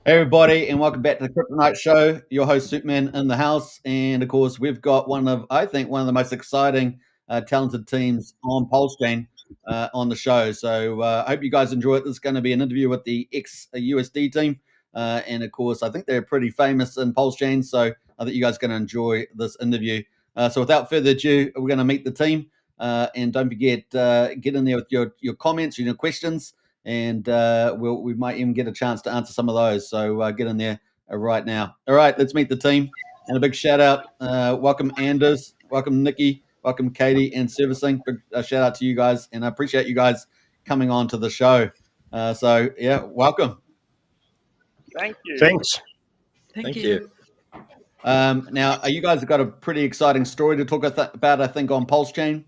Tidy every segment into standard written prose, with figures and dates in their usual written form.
Hey everybody, and welcome back to the Crypto Night Show. Your host Superman in the house, and of course we've got I think one of the most exciting, talented teams on PulseChain on the show. So I hope you guys enjoy it. This is going to be an interview with the XUSD team, and of course I think they're pretty famous in PulseChain. So I think you guys are going to enjoy this interview. So without further ado, we're going to meet the team, and don't forget get in there with your comments, your questions, and we might even get a chance to answer some of those. So get in there right now. All right, let's meet the team. And a big shout out. Welcome, Anders. Welcome, Nikki. Welcome, Katie and Servicing. Big shout out to you guys. And I appreciate you guys coming on to the show. Welcome. Thank you. Thanks. Thank you. Now, you guys have got a pretty exciting story to talk about, I think, on PulseChain.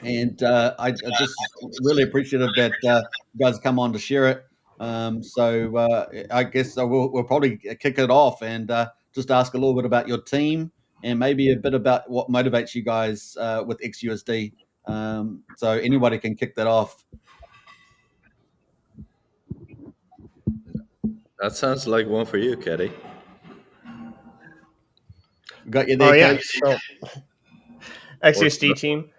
And I just really appreciative that you guys come on to share it. I guess we'll probably kick it off and just ask a little bit about your team and maybe a bit about what motivates you guys with XUSD. So anybody can kick that off. That sounds like one for you, Katie. Got you there, yeah. Katie? So XUSD team.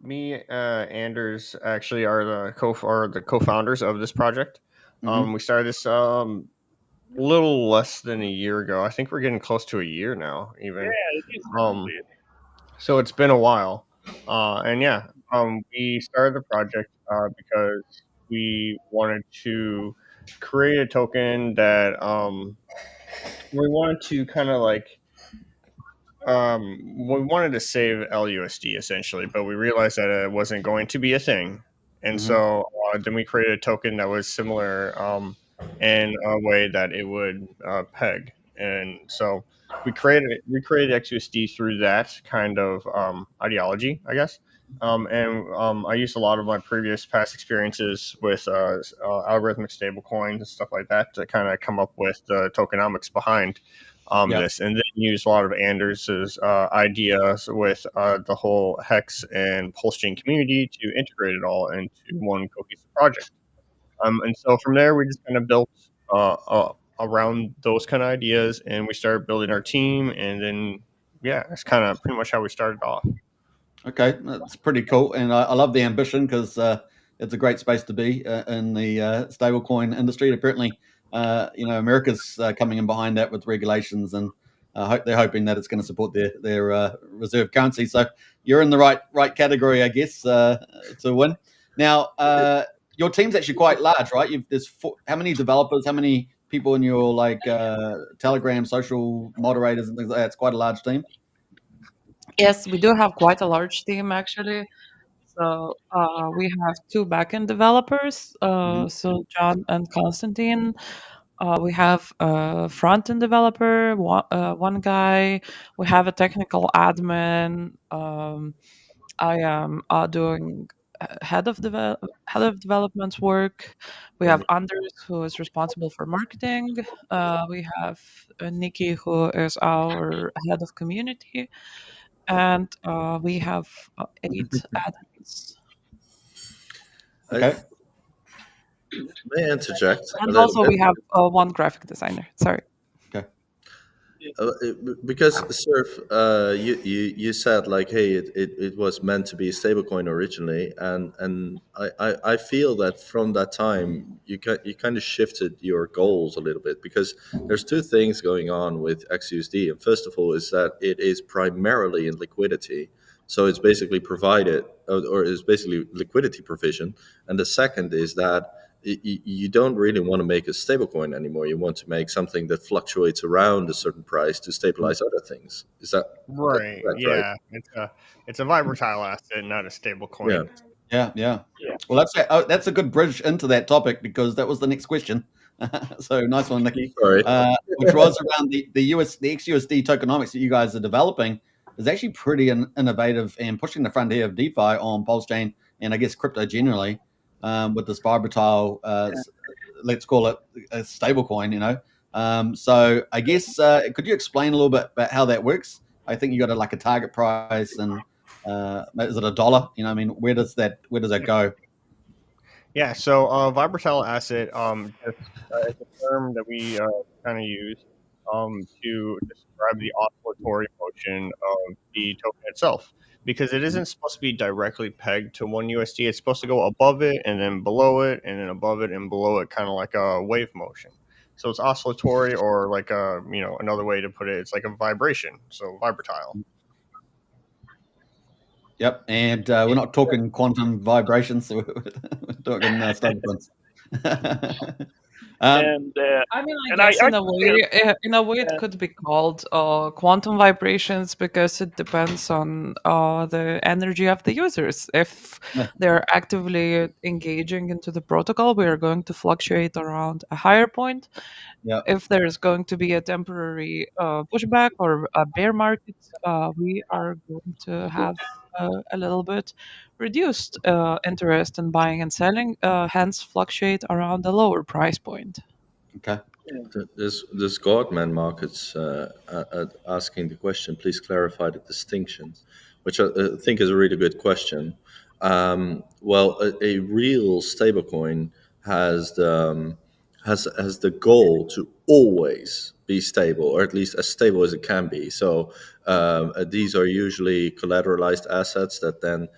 Me, Anders actually are the co-founders of this project. Mhm. We started this little less than a year ago. I think we're getting close to a year now, even. Yeah, it is. So it's been a while. We started the project because we wanted to create a token that we wanted to kind of we wanted to save LUSD essentially, but we realized that it wasn't going to be a thing. And Mhm. so then we created a token that was similar in a way that it would peg. And so we created XUSD through that kind of ideology, I guess. I used a lot of my previous past experiences with algorithmic stablecoins and stuff like that to kind of come up with the tokenomics behind this, and then use a lot of Anders's ideas with the whole Hex and PulseChain community to integrate it all into one cohesive project. And so from there, we just kind of built around those kind of ideas, and we started building our team, and then that's kind of pretty much how we started off. Okay, that's pretty cool, and I love the ambition because it's a great space to be in the stablecoin industry. Apparently, America's coming in behind that with regulations, and they're hoping that it's going to support their reserve currency. So you're in the right category, I guess, to win. Now, your team's actually quite large, right? How many developers? How many people in your Telegram social moderators and things like that? It's quite a large team. Yes, we do have quite a large team actually. So we have two backend developers, so John and Constantine. We have a front-end developer, one guy. We have a technical admin. I am doing head of development work. We have Anders, who is responsible for marketing. We have Nikki, who is our head of community, and we have 8 admins. Okay. May I interject? And also we have one graphic designer. Sorry. Okay. Because Surf, you said like, hey, it was meant to be a stablecoin originally, and I feel that from that time you kind of shifted your goals a little bit, because there's two things going on with XUSD, and first of all is that it is primarily in liquidity, so it's basically provided or is basically liquidity provision, and the second is that you don't really want to make a stablecoin anymore. You want to make something that fluctuates around a certain price to stabilize other things. Is that right? right? It's a Vibratile asset, not a stablecoin. Yeah. Well, that's a good bridge into that topic, because that was the next question. So nice one, Nikki. Sorry. Which was around the XUSD tokenomics that you guys are developing is actually pretty innovative and pushing the frontier of DeFi on PulseChain and I guess crypto generally. With this Vibratile, let's call it a stablecoin, So I guess could you explain a little bit about how that works? I think you got a target price, and is it $1? Where does that go? Yeah, so Vibratile asset is a term that we kind of use to describe the oscillatory motion of the token itself, because it isn't supposed to be directly pegged to one USD. It's supposed to go above it and then below it and then above it and below it, kind of like a wave motion. So it's oscillatory, or like a another way to put it, it's like a vibration. So Vibratile. Yep, and we're not talking quantum vibrations, so we're talking stablecoins. And I mean, I and guess I in a way, it could be called quantum vibrations because it depends on the energy of the users. If they're actively engaging into the protocol, we are going to fluctuate around a higher point. Yeah. If there's going to be a temporary pushback or a bear market, we are going to have a little bit reduced interest in buying and selling, hence fluctuate around a lower price point. Okay. This Godman markets asking the question. Please clarify the distinction, which I think is a really good question. Well, a real stablecoin has has the goal to always be stable, or at least as stable as it can be. So these are usually collateralized assets that then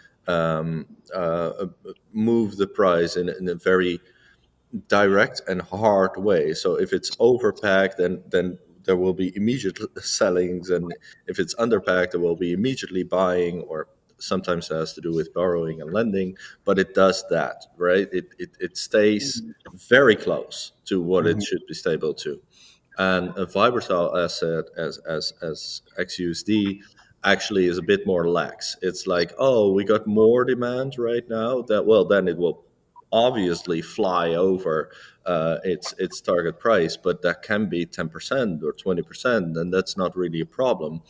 move the price in a very direct and hard way. So if it's overpacked, then there will be immediate sellings, and if it's underpacked, there will be immediately buying, or sometimes it has to do with borrowing and lending. But it does that, right? It stays very close to what it should be stable to. And a Vibratile asset as XUSD actually is a bit more lax. It's like, oh, we got more demand right now. That, well, then it will obviously fly over its target price, but that can be 10% or 20%, and that's not really a problem,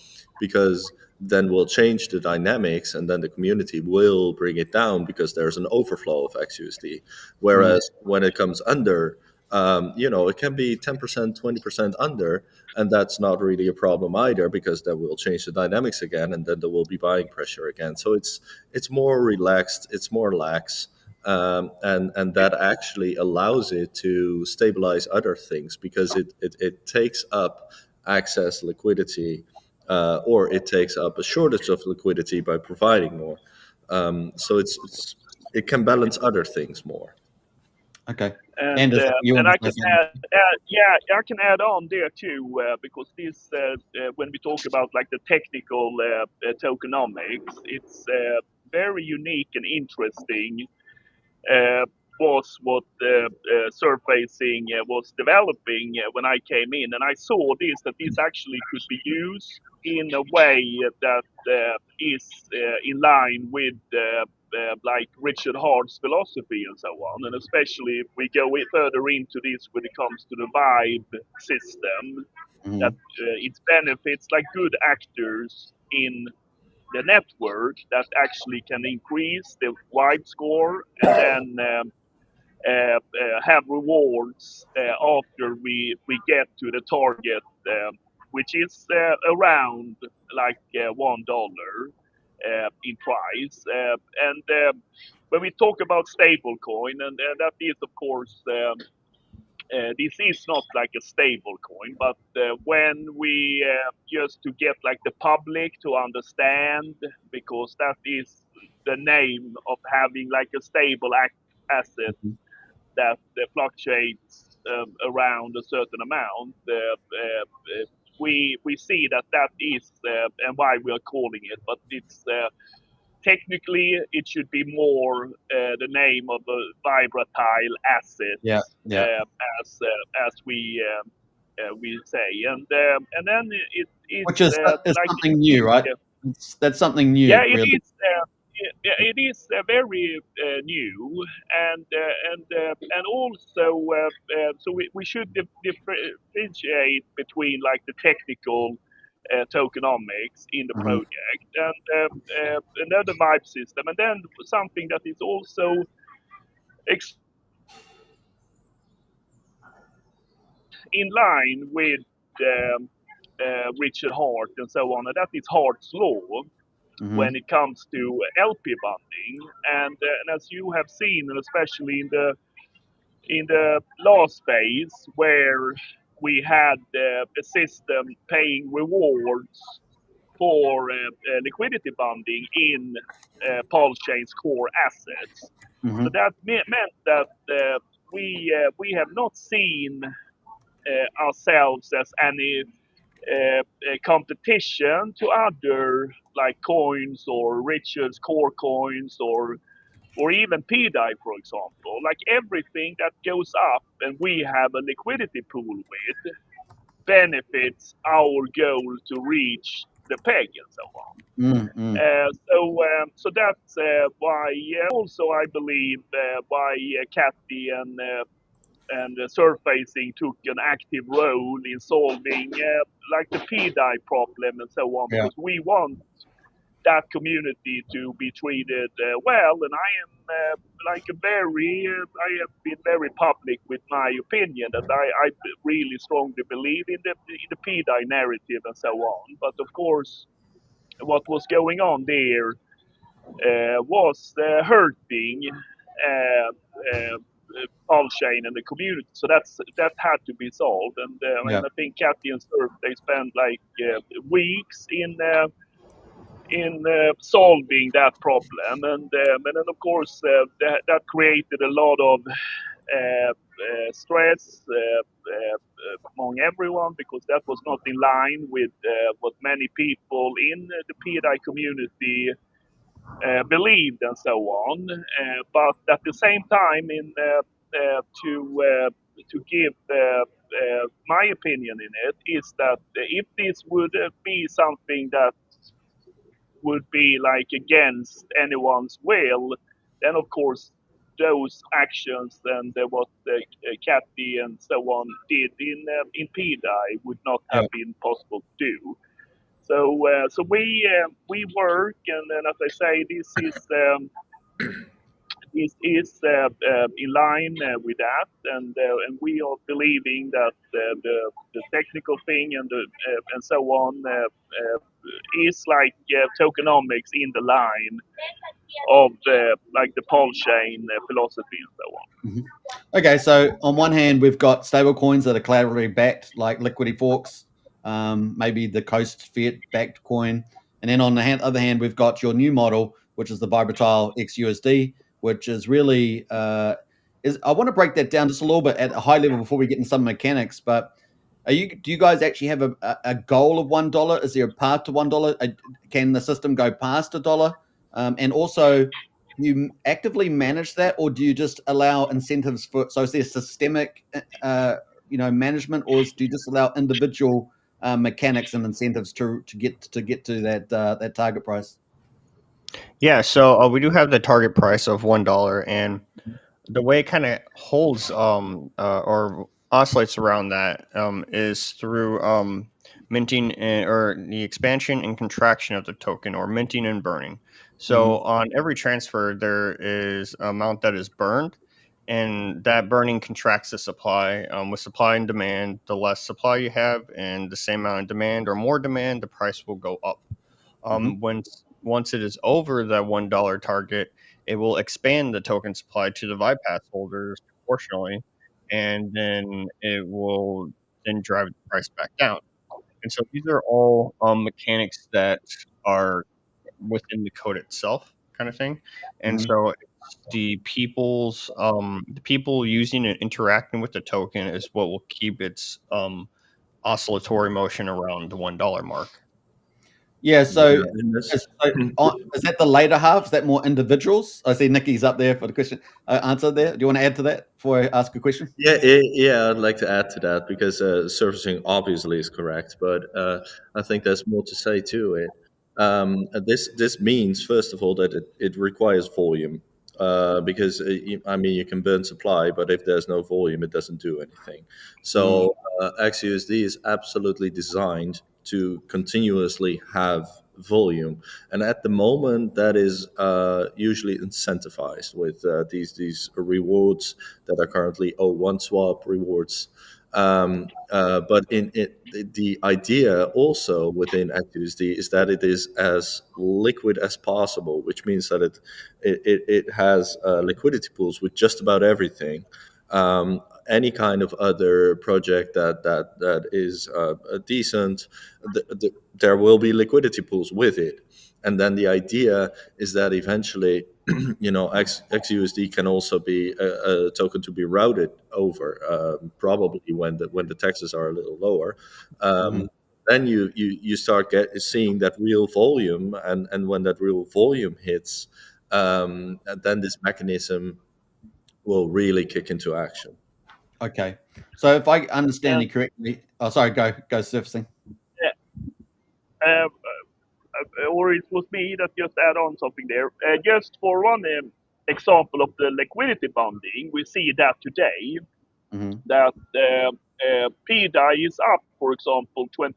because then we'll change the dynamics, and then the community will bring it down because there's an overflow of XUSD. Whereas when it comes under, it can be 10%, 20% under, and that's not really a problem either, because that will change the dynamics again, and then there will be buying pressure again. So it's more relaxed, it's more lax, and that actually allows it to stabilize other things, because it takes up excess liquidity, or it takes up a shortage of liquidity by providing more. So it can balance other things more. Okay. and Anders, you and want I to can say something? yeah, I can add on there too, because this when we talk about like the technical tokenomics, it's very unique and interesting. uh, was what Surfacing was developing when I came in, and I saw that this actually could be used in a way that is in line with like Richard Hart's philosophy and so on, and especially if we go further into this when it comes to the vibe system, that it benefits like good actors in the network that actually can increase the wide score, and then have rewards after we get to the target, which is around like $1 in price. And when we talk about stablecoin, and that is of course this is not like a stable coin, but when we just to get like the public to understand, because that is the name of having like a stable asset that fluctuates around a certain amount. We see that is and why we are calling it, but it's technically it should be more the name of a vibratile asset, Yeah. Yeah. as we say, and then it is Which is it's like something new, right? That's something yeah, new, it really. is. It is very new, and also so we should differentiate between like the technical tokenomics in the Mhm. project, and then the vibe system, and then something that is also ex- in line with Richard Hart and so on, and that is Hart's law. when it comes to LP bonding. And as you have seen, and especially in the last phase where we had a system paying rewards for liquidity bonding in PulseChain's core assets. So that meant that we have not seen ourselves as any competition to other like coins or Richard's core coins or even PDI, for example. Like everything that goes up and we have a liquidity pool with benefits our goal to reach the peg and so on. So that's why also I believe why Cathy and Surfacing took an active role in solving like the PDI problem and so on, because we want that community to be treated well. And I am I have been very public with my opinion that I really strongly believe in the PDI narrative and so on. But of course, what was going on there was hurting PulseChain and the community. So that had to be solved. And I think Cathy and Surf, they spent like weeks in solving that problem, and then of course that created a lot of stress among everyone, because that was not in line with what many people in the PDI community believed and so on. But at the same time, to give my opinion in it is that if this would be something that would be like against anyone's will, then of course those actions and what Cathy and so on did in PDI would not have been possible to do. So we work, and then as I say, this is in line with that, and we are believing that the technical thing and so on is like tokenomics in the line of like the PulseChain philosophy and so on. Okay, so on one hand, we've got stable coins that are collaterally backed, like Liquidity Forks, maybe the Coast Fiat backed coin. And then on the other hand, we've got your new model, which is the Vibratile XUSD, which is really I want to break that down just a little bit at a high level before we get into some mechanics. But do you guys actually have a goal of $1? Is there a path to $1? Can the system go past $1? And also, you actively manage that, or do you just allow incentives for? So is there systemic, management, or do you just allow individual mechanics and incentives to get to that target price? Yeah, so we do have the target price of $1, and the way it kind of holds or oscillates around that is through minting or the expansion and contraction of the token, or minting and burning. So on every transfer, there is an amount that is burned, and that burning contracts the supply. With supply and demand, the less supply you have and the same amount of demand or more demand, the price will go up. Once it is over that $1 target, it will expand the token supply to the ViPass holders proportionally, and then it will then drive the price back down. And so these are all mechanics that are within the code itself, kind of thing. And so it's the people using and interacting with the token is what will keep its oscillatory motion around the $1 mark. Yeah, so is that the later half? Is that more individuals? I see Nikki's up there for the question answer there. Do you want to add to that before I ask a question? Yeah, I'd like to add to that, because surfacing obviously is correct, but I think there's more to say to it. This means, first of all, that it requires volume, because you can burn supply, but if there's no volume, it doesn't do anything. So XUSD is absolutely designed to continuously have volume, and at the moment that is usually incentivized with these rewards that are currently O1 swap rewards, But the idea also within XUSD is that it is as liquid as possible, which means that it has liquidity pools with just about everything. Any kind of other project that is decent, there will be liquidity pools with it. And then the idea is that eventually, XUSD can also be a token to be routed over, probably when the taxes are a little lower. Then you start seeing that real volume, and when that real volume hits, then this mechanism will really kick into action. Okay. So if I understand And you correctly, oh, sorry, go surfacing. uh, or it was me that just add on something there. Just for one example of the liquidity bonding, we see that today that PDI is up, for example, 22%,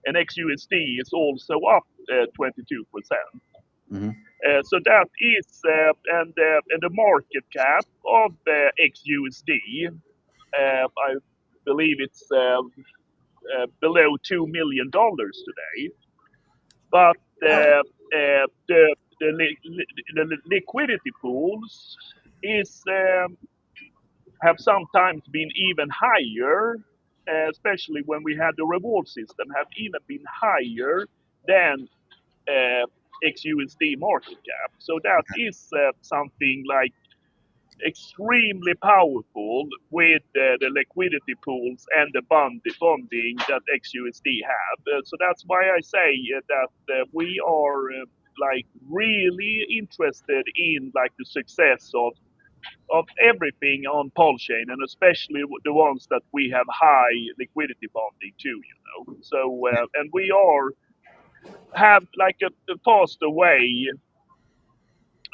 and XUSD is also up 22%. So that is, and the market cap of XUSD, I believe it's below $2 million today. But the liquidity pools is have sometimes been even higher, especially when we had the reward system, have even been higher than XUSD market cap. So that is something like extremely powerful with the liquidity pools and the bonding that XUSD have. So that's why I say that we are like really interested in like the success of everything on PulseChain, and especially the ones that we have high liquidity bonding too. So and we have like a faster way,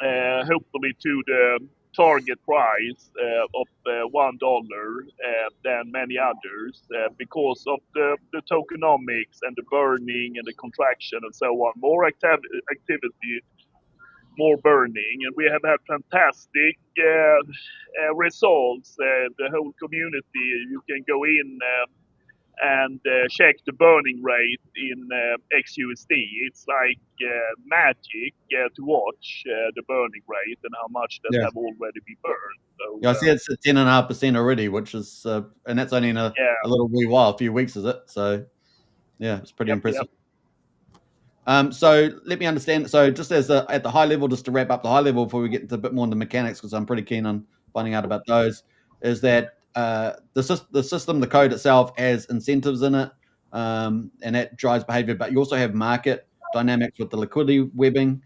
hopefully to the target price of $1 than many others because of the tokenomics and the burning and the contraction and so on. More activity, more burning, and we have had fantastic results. The whole community, you can go in and check the burning rate in XUSD. It's like magic to watch the burning rate and how much that have already been burned. So, Yeah, I see it's at 10.5% already, which is, and that's only in a little wee while, a few weeks, is it? So, yeah, it's pretty impressive. So let me understand. So just as at the high level, just to wrap up the high level before we get into a bit more into mechanics, because I'm pretty keen on finding out about those, is that the system, the code itself has incentives in it, and that drives behavior. But you also have market dynamics with the liquidity webbing,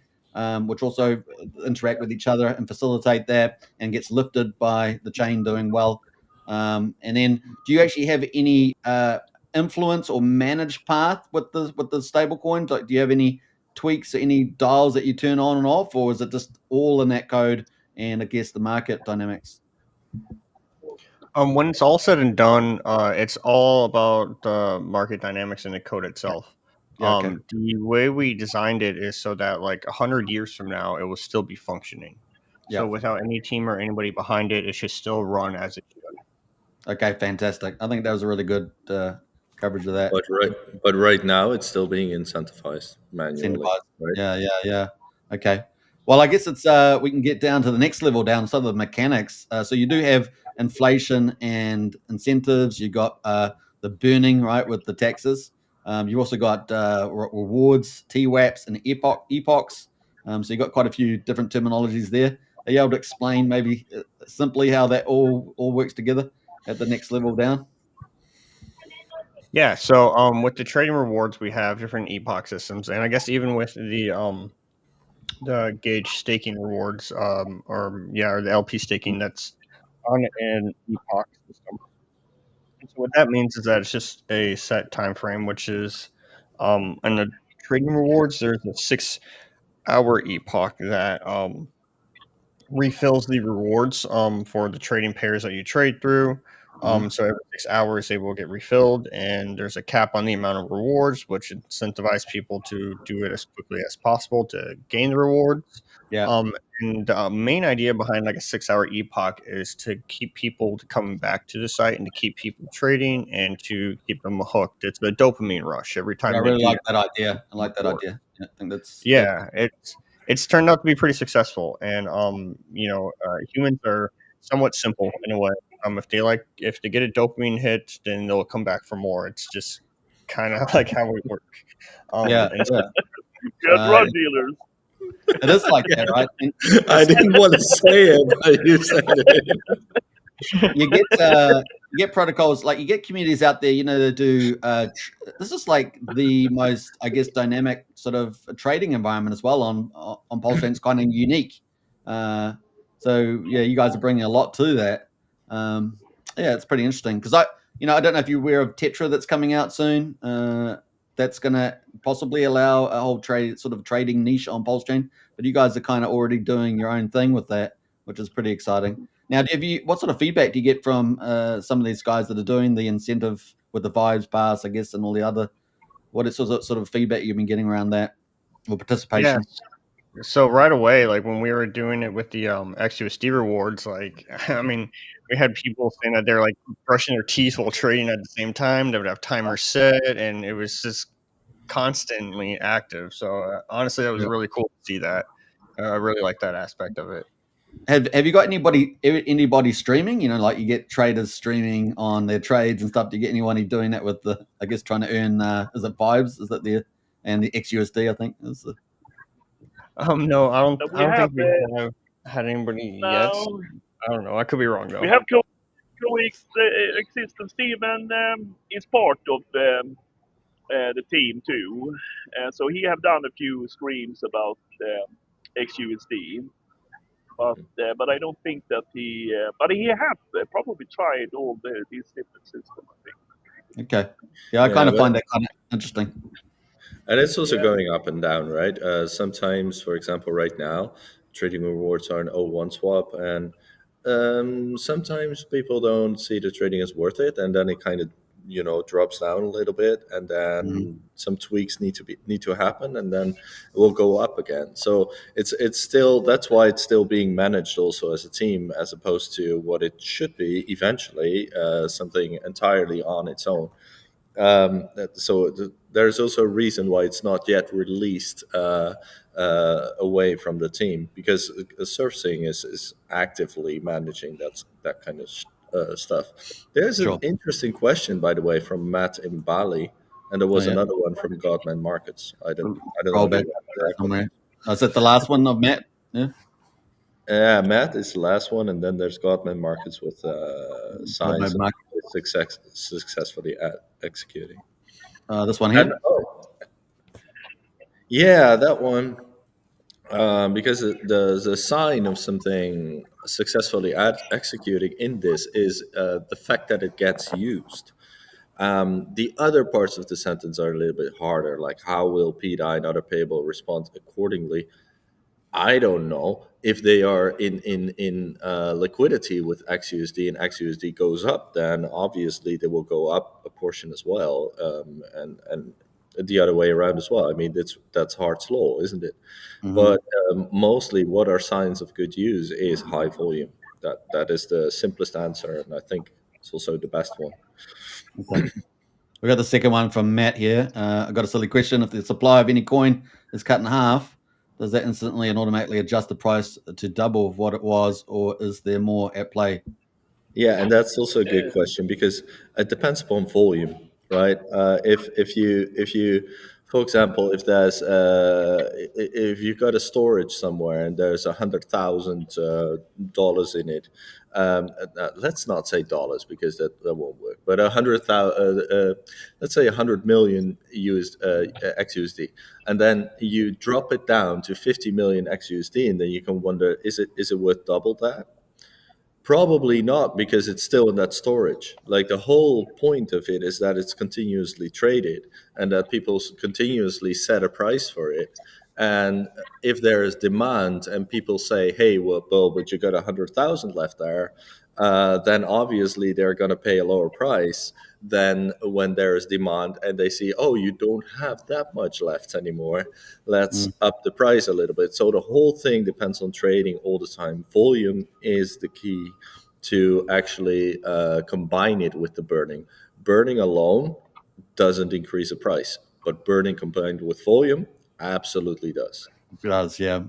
which also interact with each other and facilitate that, and gets lifted by the chain doing well. And then, do you actually have any influence or manage path with the stable coins? Like, do you have any tweaks or any dials that you turn on and off, or is it just all in that code and I guess the market dynamics? When it's all said and done, it's all about the market dynamics in the code itself. Yeah, okay. The way we designed it is so that like 100 years from now, it will still be functioning. So Yeah. without any team or anybody behind it, it should still run as it should. Okay, fantastic. I think that was a really good coverage of that. But right now, it's still being incentivized manually. Right? Yeah. Okay. Well, I guess it's we can get down to the next level, down some of the mechanics. So you do have inflation and incentives. You got the burning, right, with the taxes. You've also got rewards, TWAPs, and epochs. So you've got quite a few different terminologies there. Are you able to explain maybe simply how that all works together at the next level down? Yeah, so with the trading rewards, we have different epoch systems, and I guess even with the gauge staking rewards, or the LP staking, that's on an epoch system. And so what that means is that it's just a set time frame, which is in the trading rewards, there's a 6-hour epoch that refills the rewards for the trading pairs that you trade through. So every 6 hours they will get refilled, and there's a cap on the amount of rewards, which incentivize people to do it as quickly as possible to gain the rewards. Yeah. And the main idea behind like a 6 hour epoch is to keep people coming back to the site and to keep people trading and to keep them hooked. It's a dopamine rush every time I they really do like that idea. I like that reward. idea. Yeah, I think that's Yeah, it's turned out to be pretty successful, and humans are somewhat simple in a way. If they get a dopamine hit, then they'll come back for more. It's just kind of like how we work. yeah, And yeah. We are Uh, drug dealers. it is like that, right? And I didn't want to say it, but you said it. you get protocols like you get communities out there, that do this is like the most, I guess, dynamic sort of trading environment as well on PulseChain. It's kind of unique. So yeah, you guys are bringing a lot to that. Yeah, it's pretty interesting because I don't know if you're aware of Tetra that's coming out soon. That's going to possibly allow a whole trading niche on PulseChain, but you guys are kind of already doing your own thing with that, which is pretty exciting. Now, what sort of feedback do you get from some of these guys that are doing the incentive with the Vibes Pass, I guess, and all the other? What is sort of feedback you've been getting around that or participation? yes, so right away, like when we were doing it with the XUSD rewards, like I mean, we had people saying that they're like brushing their teeth while trading at the same time. They would have timers set, and it was just constantly active. So honestly, that was Yeah. really cool to see that. I really like that aspect of it. Have you got anybody streaming? Like you get traders streaming on their trades and stuff. Do you get anyone doing that with I guess, trying to earn? Is it Vibes? Is that and the XUSD? I think is the. No, I don't. We I don't have think we have had anybody yet. now. I don't know. I could be wrong though. We have coexistence. Steven is part of the team too, so he have done a few streams about XUSD. But I don't think that but he have probably tried all these different systems, I think. Okay. Yeah, I kind of find that kind of interesting. And it's also going up and down, right? Sometimes, for example, right now, trading rewards are an 0-1 swap, and sometimes people don't see the trading as worth it, and then it kind of drops down a little bit, and then some tweaks need to happen, and then it will go up again. So it's still, that's why it's still being managed also as a team, as opposed to what it should be eventually, something entirely on its own. There's also a reason why it's not yet released away from the team, because Surfsing is actively managing that kind of stuff. There's an interesting question, by the way, from Matt in Bali, and there was another one from Godman Markets. I don't know. Back somewhere. Is that the last one of Matt? Yeah. Yeah, Matt is the last one, and then there's Godman Markets with signs of successfully executing. This one here? Yeah, that one. Because the sign of something successfully executing in this is the fact that it gets used. The other parts of the sentence are a little bit harder, like how will PDI and other payable respond accordingly? I don't know. If they are in liquidity with XUSD and XUSD goes up, then obviously they will go up a portion as well, and the other way around as well. I mean, that's Hart's law, isn't it? But mostly, what are signs of good use is high volume. That is the simplest answer, and I think it's also the best one. Okay. We got the second one from Matt here. I got a silly question. If the supply of any coin is cut in half, does that instantly and automatically adjust the price to double what it was, or is there more at play? Yeah, and that's also a good question, because it depends upon volume, right? If you, for example, if you've got a storage somewhere and there's $100,000 in it, let's not say dollars because that won't work, but 100,000, let's say 100 million used XUSD, and then you drop it down to 50 million XUSD, and then you can wonder, is it worth double that? Probably not, because it's still in that storage. Like, the whole point of it is that it's continuously traded and that people continuously set a price for it. And if there is demand and people say, hey, well, Bill, but you got 100,000 left there, then obviously they're going to pay a lower price than when there is demand and they see, oh, you don't have that much left anymore. Let's up the price a little bit. So the whole thing depends on trading all the time. Volume is the key to actually combine it with the burning. Burning alone doesn't increase the price, but burning combined with volume absolutely does. It does, yeah.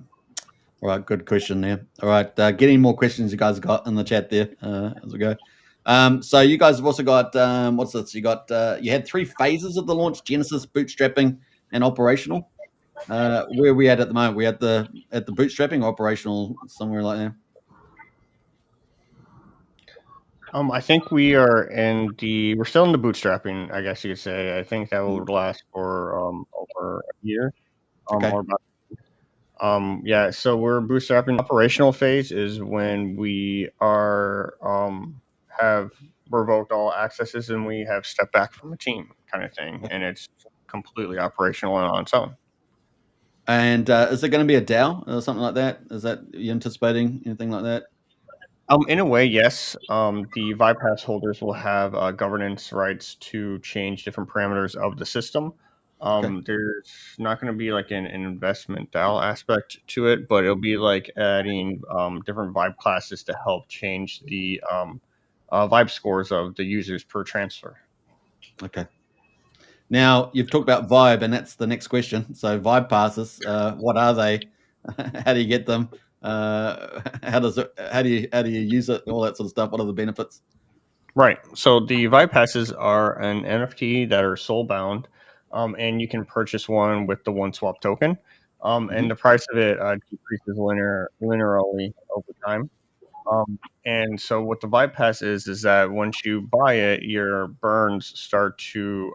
All right, good question there. All right, get any more questions you guys got in the chat there as we go. So you guys have also got what's this? You got you had 3 phases of the launch: Genesis, bootstrapping, and operational. Where are we at the moment? We at the bootstrapping, operational, somewhere like that. I think we're still in the bootstrapping, I guess you could say. I think that will last for over a year. Okay. Or about, yeah, so we're bootstrapping. Operational phase is when we are have revoked all accesses and we have stepped back from the team, kind of thing, and it's completely operational and on its own. And is there going to be a DAO or something like that? Is that you anticipating anything like that? In a way, yes. The ViPass holders will have governance rights to change different parameters of the system. There's not going to be like an investment DAO aspect to it, but it'll be like adding different vibe classes to help change the vibe scores of the users per transfer. Okay. Now you've talked about Vibe, and that's the next question. So Vibe passes, what are they? How do you get them? How do you use it? All that sort of stuff. What are the benefits? Right. So the Vibe passes are an NFT that are soul bound, and you can purchase one with the OneSwap token. And the price of it decreases linearly over time. And so what the bypass is that once you buy it, your burns start to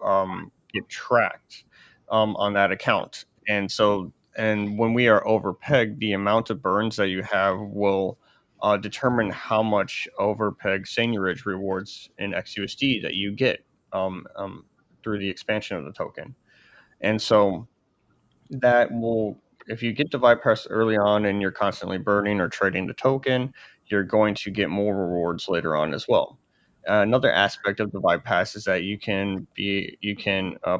get tracked on that account. And when we are overpegged, the amount of burns that you have will determine how much overpeg seigniorage rewards in XUSD that you get through the expansion of the token. And so that will, if you get the bypass early on and you're constantly burning or trading the token, you're going to get more rewards later on as well. Another aspect of the vibe pass is that you can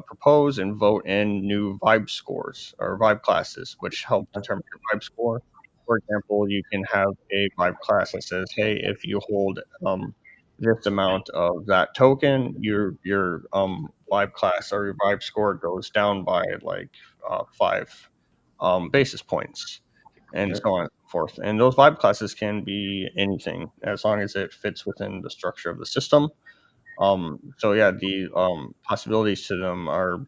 propose and vote in new vibe scores or vibe classes, which help determine your vibe score. For example, you can have a vibe class that says, "Hey, if you hold this amount of that token, your vibe class or your vibe score goes down by like 5 basis points," and so on and so forth. And those vibe classes can be anything as long as it fits within the structure of the system. So yeah, the possibilities to them are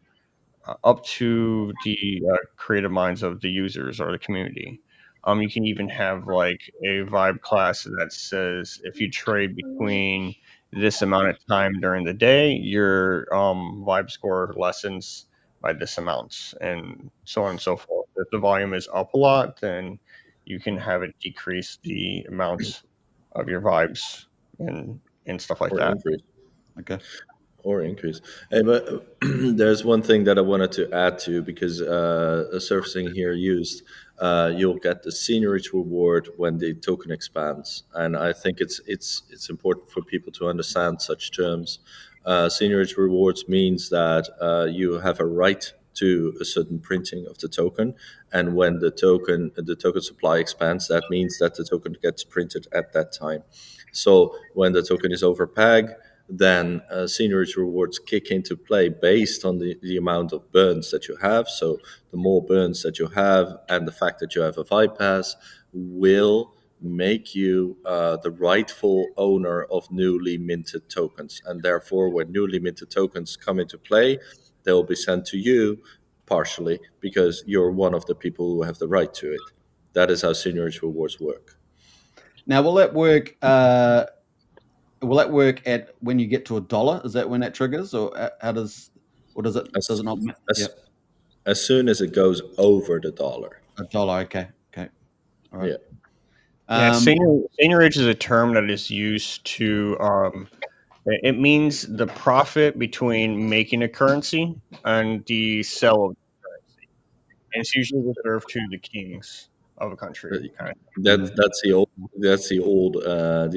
up to the creative minds of the users or the community. You can even have like a vibe class that says if you trade between this amount of time during the day, your vibe score lessens by this amount, and so on and so forth. If the volume is up a lot, then you can have it decrease the amount of your vibes and stuff like Or that. increase. Okay. Or increase. Hey, but there's one thing that I wanted to add to, because surfacing here used, you'll get the seigniorage reward when the token expands, and I think it's important for people to understand such terms. Seigniorage rewards means that you have a right to a certain printing of the token, and when the token supply expands, that means that the token gets printed at that time. So when the token is over peg, then seigniorage rewards kick into play based on the amount of burns that you have. So the more burns that you have and the fact that you have a vibe pass will make you the rightful owner of newly minted tokens. And therefore, when newly minted tokens come into play, they will be sent to you partially because you're one of the people who have the right to it. That is how seigniorage rewards work. Now, will that work? Will that work at when you get to $1? Is that when that triggers, or how does, or does it not? As soon as it goes over the dollar. $1. Okay. Okay. All right. Yeah. Yeah, seigniorage is a term that is used to it means the profit between making a currency and the sell of the currency. and it's usually reserved to the kings of a country. Kind of. That's the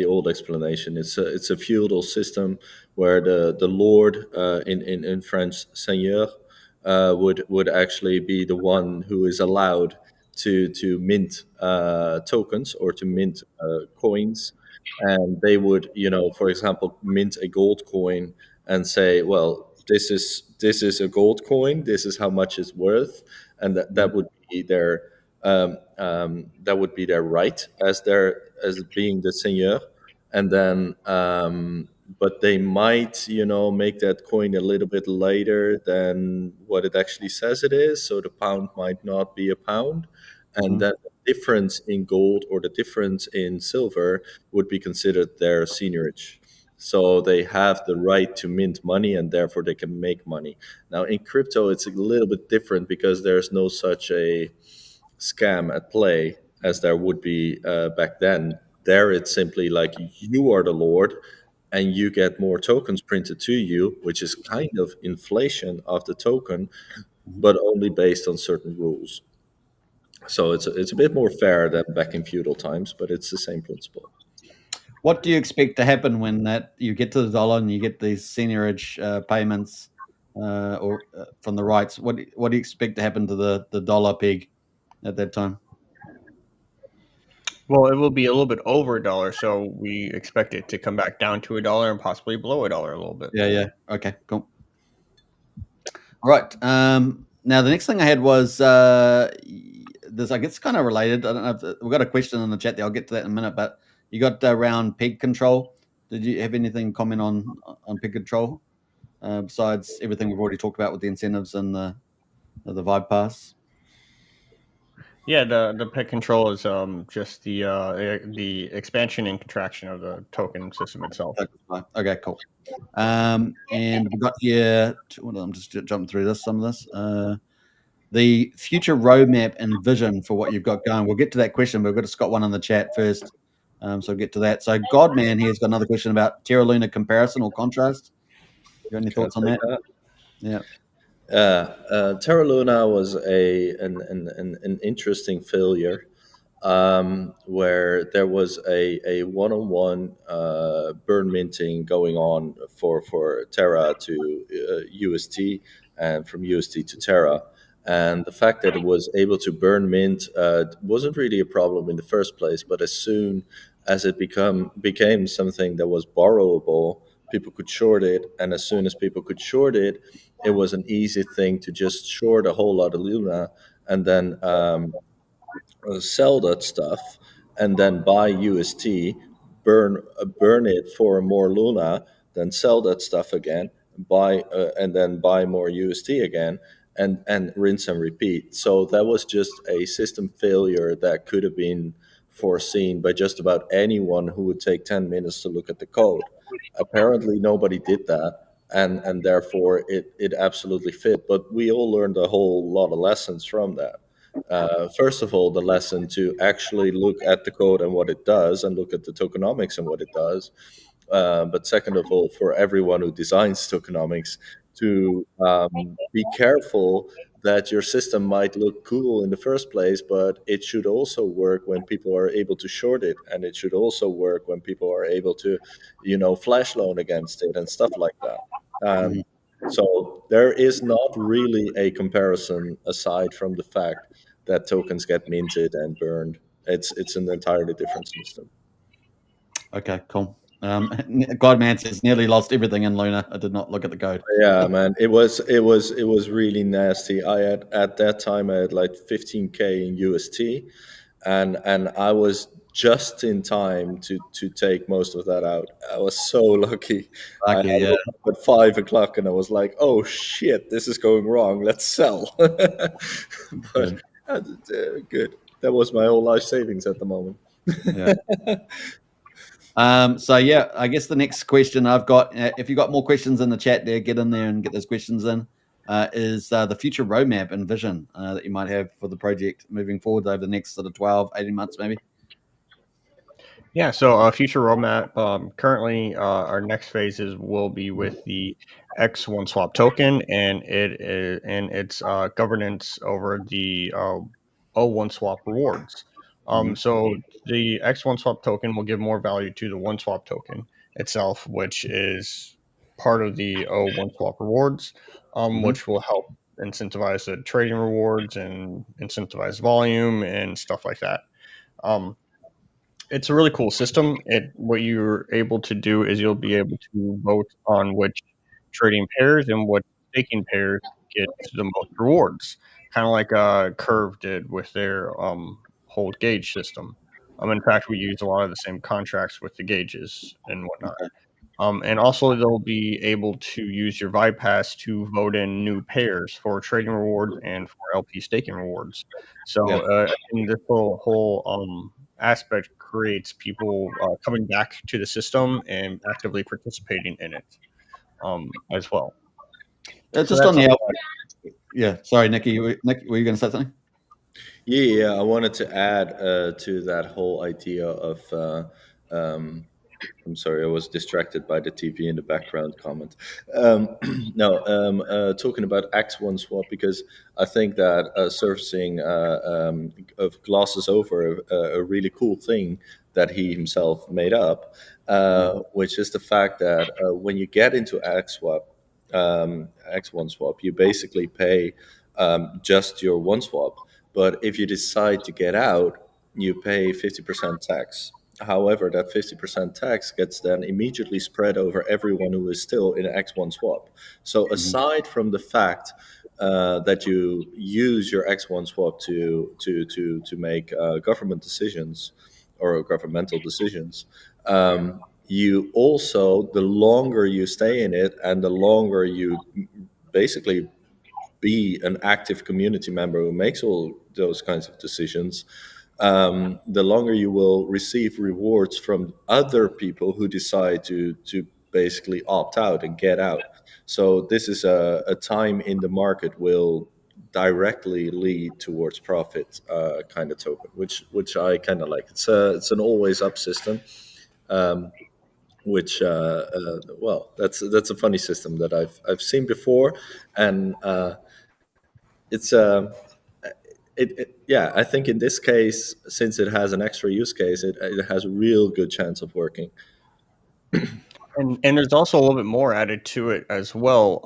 old explanation. It's a feudal system where the lord in French seigneur would actually be the one who is allowed to mint tokens or to mint coins, and they would, for example, mint a gold coin and say, well, this is a gold coin, this is how much it's worth, and that would be their right as being the seigneur. And then but they might, make that coin a little bit later than what it actually says it is, so the pound might not be a pound, and then the difference in gold or the difference in silver would be considered their seigniorage. So they have the right to mint money, and therefore they can make money. Now in crypto it's a little bit different because there's no such a scam at play as there would be back then. There, it's simply like you are the lord, and you get more tokens printed to you, which is kind of inflation of the token, but only based on certain rules. So it's a bit more fair than back in feudal times, but it's the same principle. What do you expect to happen when that you get to the dollar and you get these seigniorage payments or from the rights? What do you expect to happen to the dollar peg at that time? Well, it will be a little bit over a dollar, so we expect it to come back down to a dollar and possibly below a dollar a little bit. Yeah. Okay, cool. All right. Now the next thing I had was this. I guess kind of related. I don't know if we've got a question in the chat there. I'll get to that in a minute. But you got around peg control. Did you have anything comment on peg control besides everything we've already talked about with the incentives and the Vibe Pass? Yeah, the peg control is just the expansion and contraction of the token system itself. Okay, cool. And we've got here. I'm just jumping through some of this. The future roadmap and vision for what you've got going. We'll get to that question, but we've got Scott one in the chat first. So we'll get to that. So Godman here's got another question about Terra Luna comparison or contrast. You got any thoughts on that? Yeah. Terra Luna was an interesting failure, where there was a one-on-one burn minting going on for Terra to UST and from UST to Terra. And the fact that it was able to burn mint wasn't really a problem in the first place, but as soon as it became something that was borrowable, people could short it, and as soon as people could short it, it was an easy thing to just short a whole lot of Luna and then sell that stuff, and then buy UST, burn it for more Luna, then sell that stuff again, buy and then buy more UST again, and rinse and repeat. So that was just a system failure that could have been foreseen by just about anyone who would take 10 minutes to look at the code. Apparently nobody did that, and therefore it absolutely fit. But we all learned a whole lot of lessons from that. First of all, the lesson to actually look at the code and what it does, and look at the tokenomics and what it does. But second of all, for everyone who designs tokenomics, to be careful that your system might look cool in the first place, but it should also work when people are able to short it, and it should also work when people are able to, flash loan against it and stuff like that. So there is not really a comparison aside from the fact that tokens get minted and burned. It's an entirely different system. Okay, cool. Godman says nearly lost everything in Luna. I did not look at the code. Yeah, man, it was really nasty. At that time I had like 15K in UST, and I was just in time to take most of that out. I was so lucky. I Yeah. woke up at 5 o'clock and I was like, "Oh shit, this is going wrong. Let's sell." But good. That was my whole life savings at the moment. Yeah. So yeah, I guess the next question I've got, if you've got more questions in the chat there, get in there and get those questions in, is the future roadmap and vision that you might have for the project moving forward over the next sort of 12, 18 months maybe? Yeah, so future roadmap. Currently, our next phases will be with the X1 swap token and its governance over the O1 swap rewards. So the X1 swap token will give more value to the one swap token itself, which is part of the O1 swap rewards, which will help incentivize the trading rewards and incentivize volume and stuff like that. Um, it's a really cool system. What you're able to do is you'll be able to vote on which trading pairs and what staking pairs get the most rewards, kind of like Curve did with their hold gauge system. In fact, we use a lot of the same contracts with the gauges and whatnot. And also, they'll be able to use your Vibe Pass to vote in new pairs for trading rewards and for LP staking rewards. So, Yeah. I think this whole aspect creates people coming back to the system and actively participating in it as well. So Just on that's the something. yeah. Sorry, Nicky. Nick, were you going to say something? Yeah, I wanted to add to that whole idea of. I'm sorry, I was distracted by the TV in the background comment. No, talking about X1 swap, because I think that surfacing of glosses over a really cool thing that he himself made up, which is the fact that when you get into X1 swap, you basically pay just your one swap. But if you decide to get out, you pay 50% tax. However, that 50% tax gets then immediately spread over everyone who is still in an X1 swap. So aside from the fact that you use your X1 swap to make government decisions or governmental decisions, you also, the longer you stay in it and the longer you basically be an active community member who makes all those kinds of decisions, the longer you will receive rewards from other people who decide to basically opt out and get out. So this is a time in the market will directly lead towards profit kind of token, which I kind of like. It's an always up system. Which well, that's a funny system that I've seen before, and it's yeah, I think in this case, since it has an extra use case, it has a real good chance of working. And there's also a little bit more added to it as well.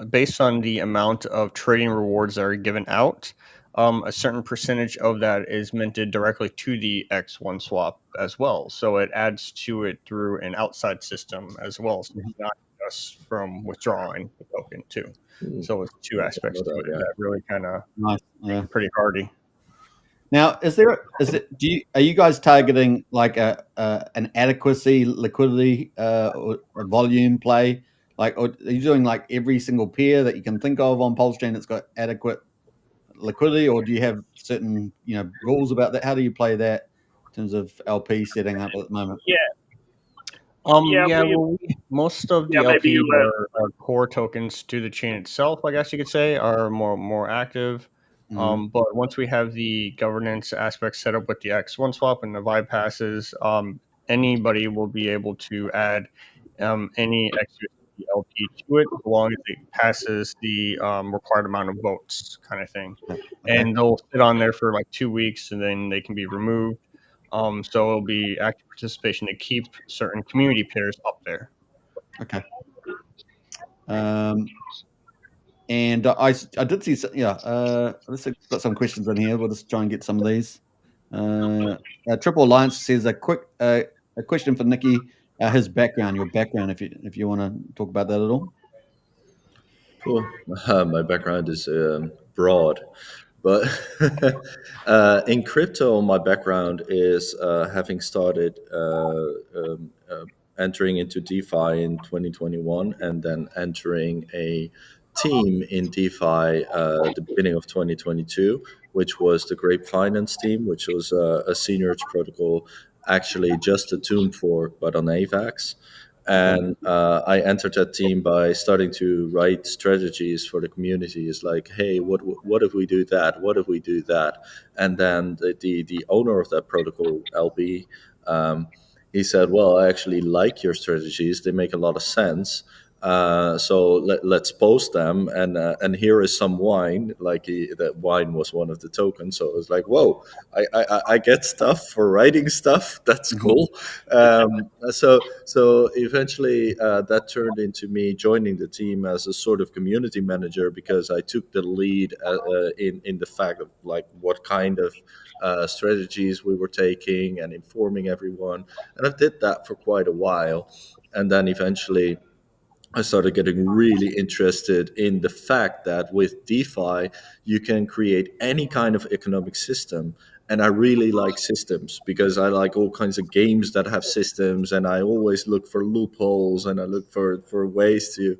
Based on the amount of trading rewards that are given out, a certain percentage of that is minted directly to the X1 swap as well. So it adds to it through an outside system as well. So it's not just from withdrawing the token too. So it's two I aspects know to that, it yeah. that really kind of Nice. make Yeah. it pretty hardy. Now, are you guys targeting like an adequacy, liquidity, or a volume play? Like, or are you doing like every single pair that you can think of on PulseChain that's got adequate liquidity, or do you have certain rules about that? How do you play that in terms of LP setting up at the moment? Yeah, yeah, Well, most of yeah. the Maybe LP you. are core tokens to the chain itself, I guess you could say, are more active. But once we have the governance aspect set up with the X1 swap and the Vibe passes, anybody will be able to add any XUSD LP to it, as long as it passes the required amount of votes, kind of thing. Okay. And they'll sit on there for like 2 weeks, and then they can be removed. So it'll be active participation to keep certain community pairs up there. Okay. And I did see let's got some questions in here. We'll just try and get some of these. Triple Alliance says a question for Nikki. His background, your background, if you want to talk about that at all. Cool. My background is broad, but in crypto, my background is having started entering into DeFi in 2021, and then entering a team in DeFi the beginning of 2022, which was the Grape Finance team, which was a seniorage protocol, actually just a Tomb fork, but on AVAX. And I entered that team by starting to write strategies for the community. It's like, hey, what if we do that? What if we do that? And then the owner of that protocol, LB, he said, well, I actually like your strategies. They make a lot of sense. So let's post them, and here is some wine. Like that wine was one of the tokens. So it was like, whoa, I get stuff for writing stuff. That's cool. So eventually that turned into me joining the team as a sort of community manager, because I took the lead in the fact of like what kind of strategies we were taking and informing everyone. And I did that for quite a while, and then eventually I started getting really interested in the fact that with DeFi, you can create any kind of economic system. And I really like systems because I like all kinds of games that have systems, and I always look for loopholes, and I look for ways to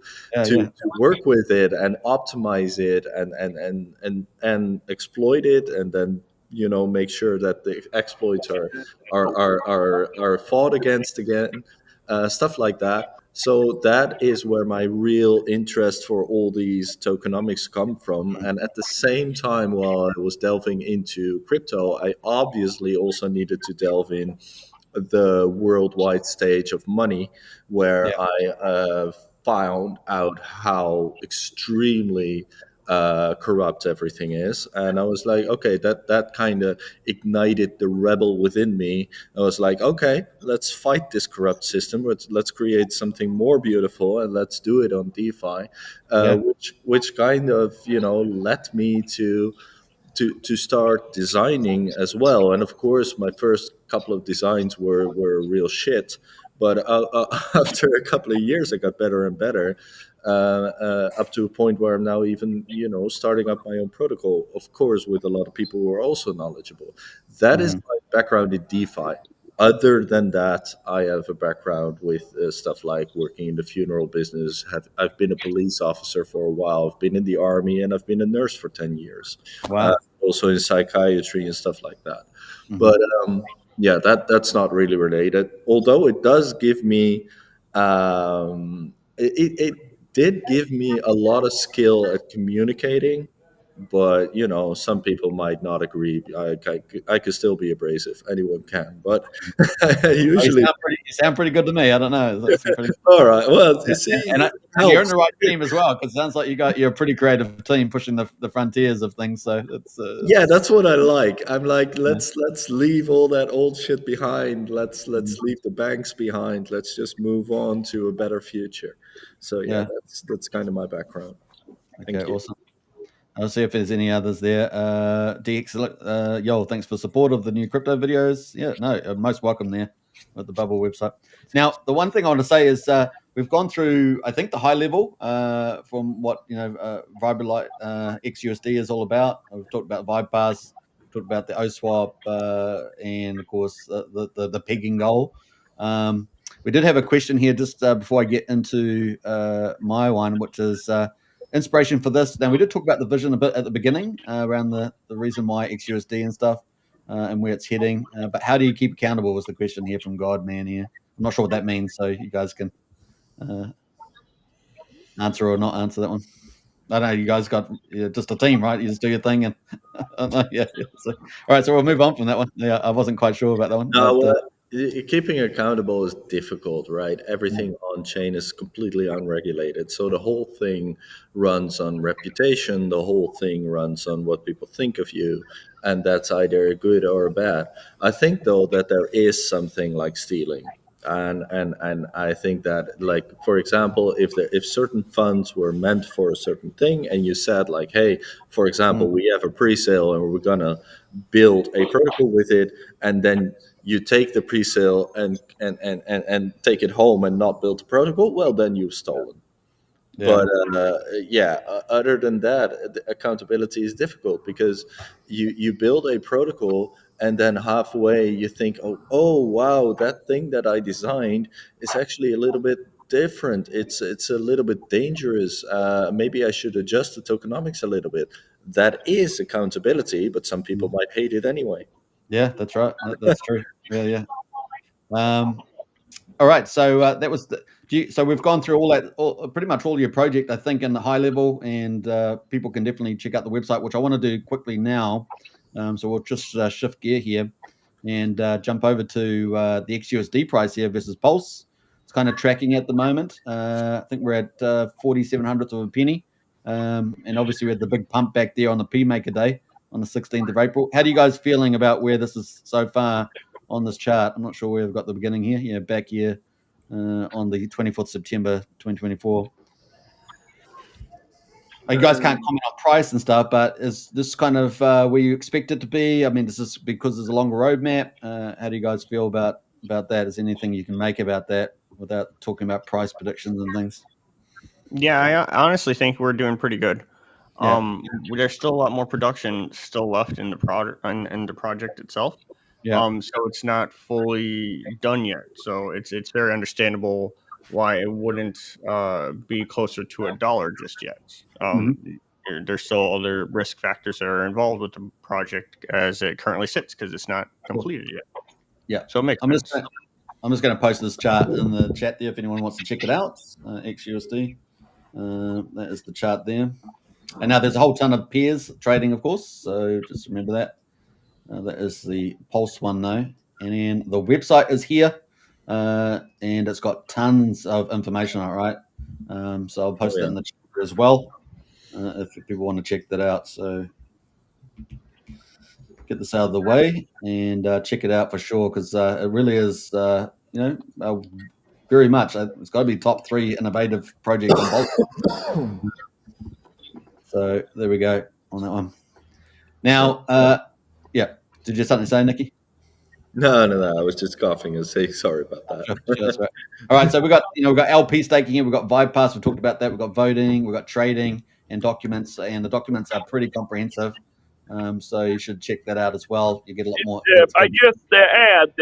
work with it and optimize it and exploit it, and then make sure that the exploits are fought against again, stuff like that. So that is where my real interest for all these tokenomics come from. And at the same time, while I was delving into crypto, I obviously also needed to delve in the worldwide stage of money, where I found out how extremely corrupt everything is. And I was like, okay, that kind of ignited the rebel within me. I was like, okay, let's fight this corrupt system. Let's create something more beautiful, and let's do it on DeFi, which kind of led me to start designing as well. And of course, my first couple of designs were real shit. But after a couple of years, I got better and better, up to a point where I'm now even, starting up my own protocol, of course, with a lot of people who are also knowledgeable. That is my background in DeFi. Other than that, I have a background with stuff like working in the funeral business. I've been a police officer for a while. I've been in the army, and I've been a nurse for 10 years. Wow. Also in psychiatry and stuff like that. But yeah, that's not really related. Although it does give me, it did give me a lot of skill at communicating. But some people might not agree. I could still be abrasive. Anyone can, but usually. You sound pretty good to me. I don't know. All right. Well, you see, and you're in the right team as well, because it sounds like you're a pretty creative team pushing the frontiers of things. So it's yeah, that's what I like. I'm like, let's leave all that old shit behind. Let's leave the banks behind. Let's just move on to a better future. So yeah. That's kind of my background. Okay, awesome. I'll see if there's any others there. DX, yo, thanks for support of the new crypto videos. Yeah, no, most welcome there at the Bubble website. Now, the one thing I want to say is we've gone through, I think, the high level from what Vibratile XUSD is all about. We've talked about VibePass, talked about the OSwap, and of course the pegging goal. We did have a question here just before I get into my one, which is inspiration for this. Now, we did talk about the vision a bit at the beginning around the reason why XUSD and stuff and where it's heading. But how do you keep accountable was the question here from Godman here. I'm not sure what that means, so you guys can answer or not answer that one. I know you guys got just a team, right? You just do your thing, and So, all right, so we'll move on from that one. Yeah, I wasn't quite sure about that one. No, keeping accountable is difficult, right? Everything on chain is completely unregulated, so the whole thing runs on reputation. The whole thing runs on what people think of you, and that's either good or bad. I think though that there is something like stealing. And I think that, like, for example, if certain funds were meant for a certain thing, and you said like, hey, for example, we have a pre-sale and we're gonna build a protocol with it, and then you take the pre-sale and take it home and not build the protocol, well, then you've stolen. But other than that, the accountability is difficult, because you build a protocol, and then halfway you think, oh wow, that thing that I designed is actually a little bit different. It's a little bit dangerous. Maybe I should adjust the tokenomics a little bit. That is accountability, but some people might hate it anyway. Yeah, that's right. That's true. Yeah. All right, so that was so we've gone through pretty much all your project, I think, in the high level, and people can definitely check out the website, which I want to do quickly now. So we'll just shift gear here. and jump over to the XUSD price here versus Pulse. It's kind of tracking at the moment. I think we're at 47 hundredths of a penny. And obviously we had the big pump back there on the P Maker Day on the 16th of April. How are you guys feeling about where this is so far on this chart? I'm not sure where we've got the beginning here. Yeah, back here on the 24th September 2024. You guys can't comment on price and stuff, but is this kind of where you expect it to be? I mean, this is because there's a longer roadmap. How do you guys feel about that? Is there anything you can make about that without talking about price predictions and things? Yeah, I honestly think we're doing pretty good. Yeah. There's still a lot more production still left in the product in the project itself. Yeah. So it's not fully done yet. So it's very understandable why it wouldn't be closer to $1 just yet. There's still other risk factors that are involved with the project as it currently sits because it's not completed yet. Yeah. So it makes sense. I'm just going to post this chart in the chat there if anyone wants to check it out. XUSD. That is the chart there. And now there's a whole ton of pairs trading, of course. So just remember that. That is the Pulse one now. And then the website is here. And it's got tons of information on it, right? So I'll post that in the chat as well if people want to check that out. So get this out of the way and check it out for sure because it really is, very much. It's got to be top 3 innovative project on Pulse. So there we go on that one. Now, yeah, did you have something to say, Nikki? No. I was just coughing and saying sorry about that. Sure, that's right. All right, so we've got LP staking here, we've got VibePass, we talked about that, we've got voting, we've got trading and documents, and the documents are pretty comprehensive. So you should check that out as well. You get a lot more. I just add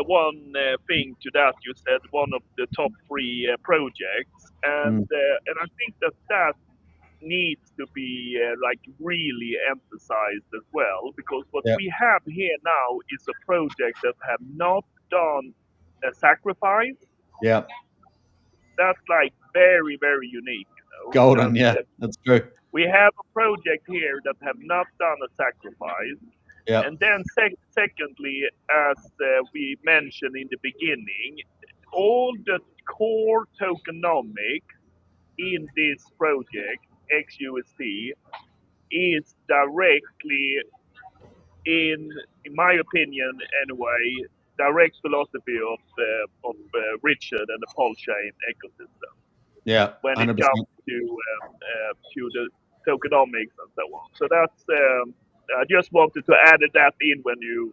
one thing to that. You said one of the top 3 projects, and I think that needs to be really emphasized as well, because what we have here now is a project that have not done a sacrifice. Yeah, that's very, very unique. Golden, yeah, that's true. We have a project here that have not done a sacrifice. Yeah. And then secondly, as we mentioned in the beginning, all the core tokenomics in this project, XUSD, is directly in my opinion anyway, direct philosophy of Richard and the PulseChain ecosystem. Yeah, when 100%. it comes to the tokenomics and so on. So that's I just wanted to add that in when you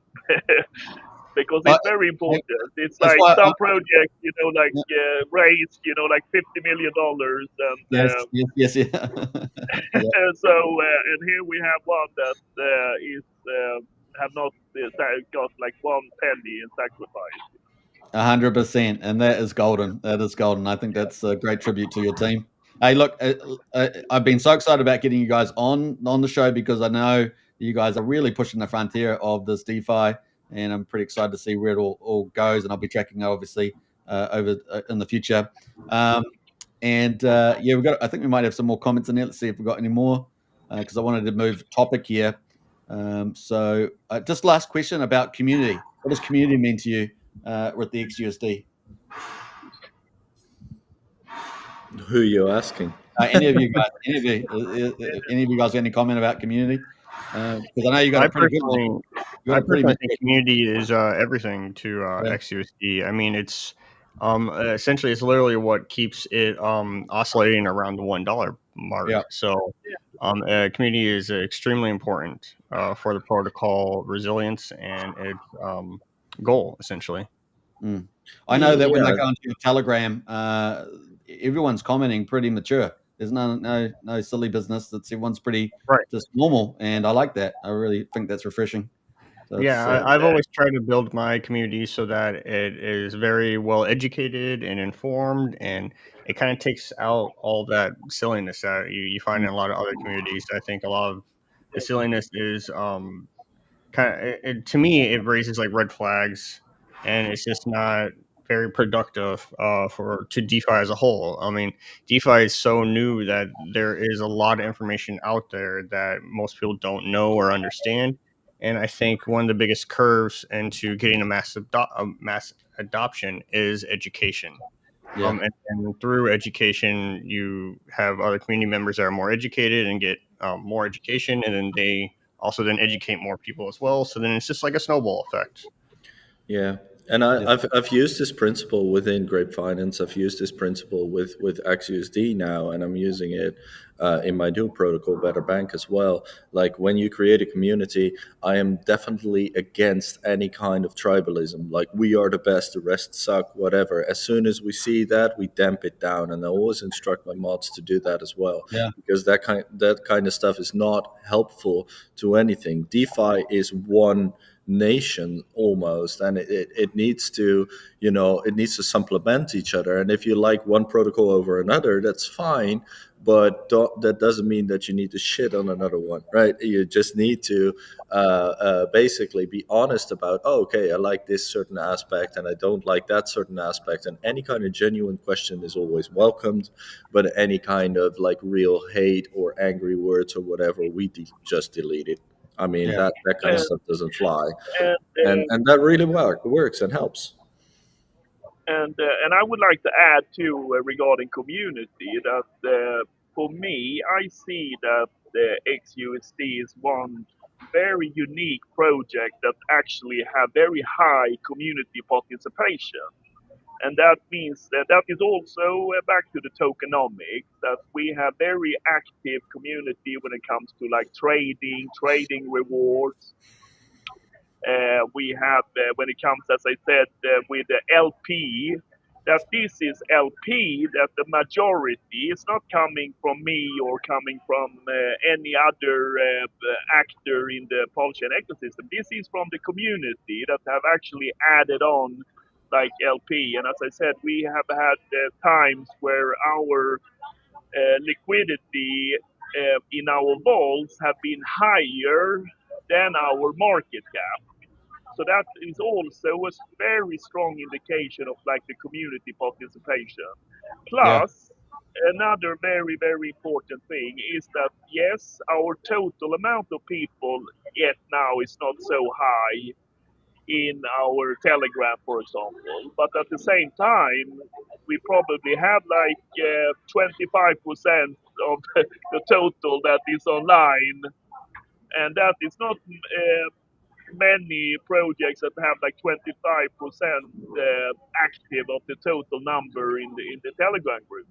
because it's very important. It's like some projects, raised, $50 million, and yes. So and here we have one that is have not got one penny in sacrifice. 100%, and that is golden. That is golden. I think that's a great tribute to your team. Hey, look, I've been so excited about getting you guys on the show because I know you guys are really pushing the frontier of this DeFi, and I'm pretty excited to see where it all goes. And I'll be tracking obviously over in the future. Yeah, we've got. I think we might have some more comments in there. Let's see if we've got any more because I wanted to move topic here. So just last question about community. What does community mean to you with the XUSD? Who are you asking? Any of you guys? Any of you guys got any comment about community? Because I know you got a pretty good one. I personally think community is everything to XUSD. I mean, it's essentially it's literally what keeps it oscillating around the $1 mark. Yeah. So community is extremely important for the protocol resilience and its goal, essentially. I know that when I go into Telegram, everyone's commenting pretty mature. There's no silly business. Everyone's pretty just normal, and I like that. I really think that's refreshing. So I've always tried to build my community so that it is very well educated and informed, and it kind of takes out all that silliness that you find in a lot of other communities. I think a lot of the silliness is to me it raises red flags, and it's just not very productive to DeFi as a whole. I mean, DeFi is so new that there is a lot of information out there that most people don't know or understand. And I think one of the biggest curves into getting a mass adoption is education. Yeah. And through education, you have other community members that are more educated and get more education, and then they also then educate more people as well. So then it's just like a snowball effect. Yeah, and I've used this principle within Grape Finance. I've used this principle with XUSD now, and I'm using it in my new protocol, Better Bank, as well. Like when you create a community, I am definitely against any kind of tribalism. Like we are the best, the rest suck, whatever. As soon as we see that, we damp it down, and I always instruct my mods to do that as well, Yeah. because that kind of stuff is not helpful to anything. DeFi is one nation almost, and it needs to, it needs to supplement each other. And if you like one protocol over another, that's fine, but that doesn't mean that you need to shit on another one, right? You just need to basically be honest about, oh, okay, I like this certain aspect and I don't like that certain aspect, and any kind of genuine question is always welcomed. But any kind of like real hate or angry words or whatever, we just delete it. I mean, Yeah. that kind of stuff doesn't fly, and And that really works and helps. and I would like to add too regarding community that for me I see that the XUSD is one very unique project that actually have very high community participation. And that means that is also back to the tokenomics, that we have very active community when it comes to like trading rewards. We have, when it comes, as I said, with the LP, that this is LP, that the majority is not coming from me or coming from any other actor in the PulseChain ecosystem. This is from the community that have actually added on like LP. And as I said, we have had times where our liquidity in our vaults have been higher than our market cap. So that is also a very strong indication of like the community participation. Yeah. Plus, another very, very important thing is that yes, our total amount of people yet now is not so high in our Telegram, for example. But at the same time, we probably have like 25% of the total that is online, and that is not many projects that have like 25% active of the total number in the Telegram group.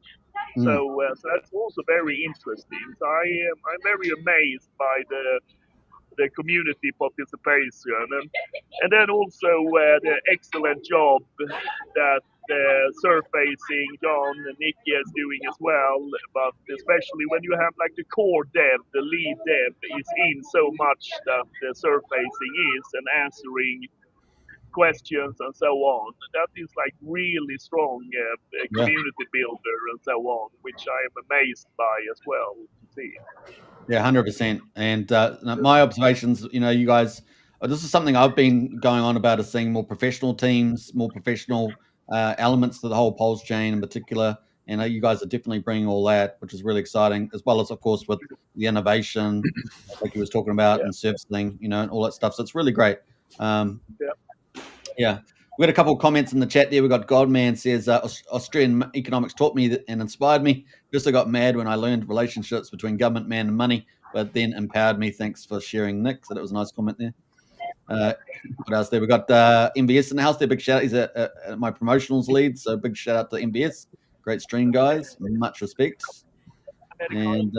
So that's also very interesting. So I'm very amazed by the community participation, and then also the excellent job that surfacing John and Nicky is doing as well. But especially when you have like the core dev, the lead dev is in so much that the surfacing is and answering questions and so on. That is like really strong Yeah. community builder and so on, which I am amazed by as well to see. Yeah, 100%. And my observations, you guys, this is something I've been going on about, is seeing more professional teams, more professional elements to the whole Pulse chain in particular. And you guys are definitely bringing all that, which is really exciting, as well as, of course, with the innovation, like you was talking about, Yeah. and servicing, and all that stuff. So it's really great. Um, Yeah. yeah. We got a couple of comments in the chat there. We got Godman says, Australian economics taught me and inspired me. First, I got mad when I learned relationships between government, man, and money, but then empowered me. Thanks for sharing, Nick. So that was a nice comment there. What else there? We got MBS in the house there. Big shout out. He's my promotionals lead. So big shout out to MBS. Great stream, guys. Much respect. And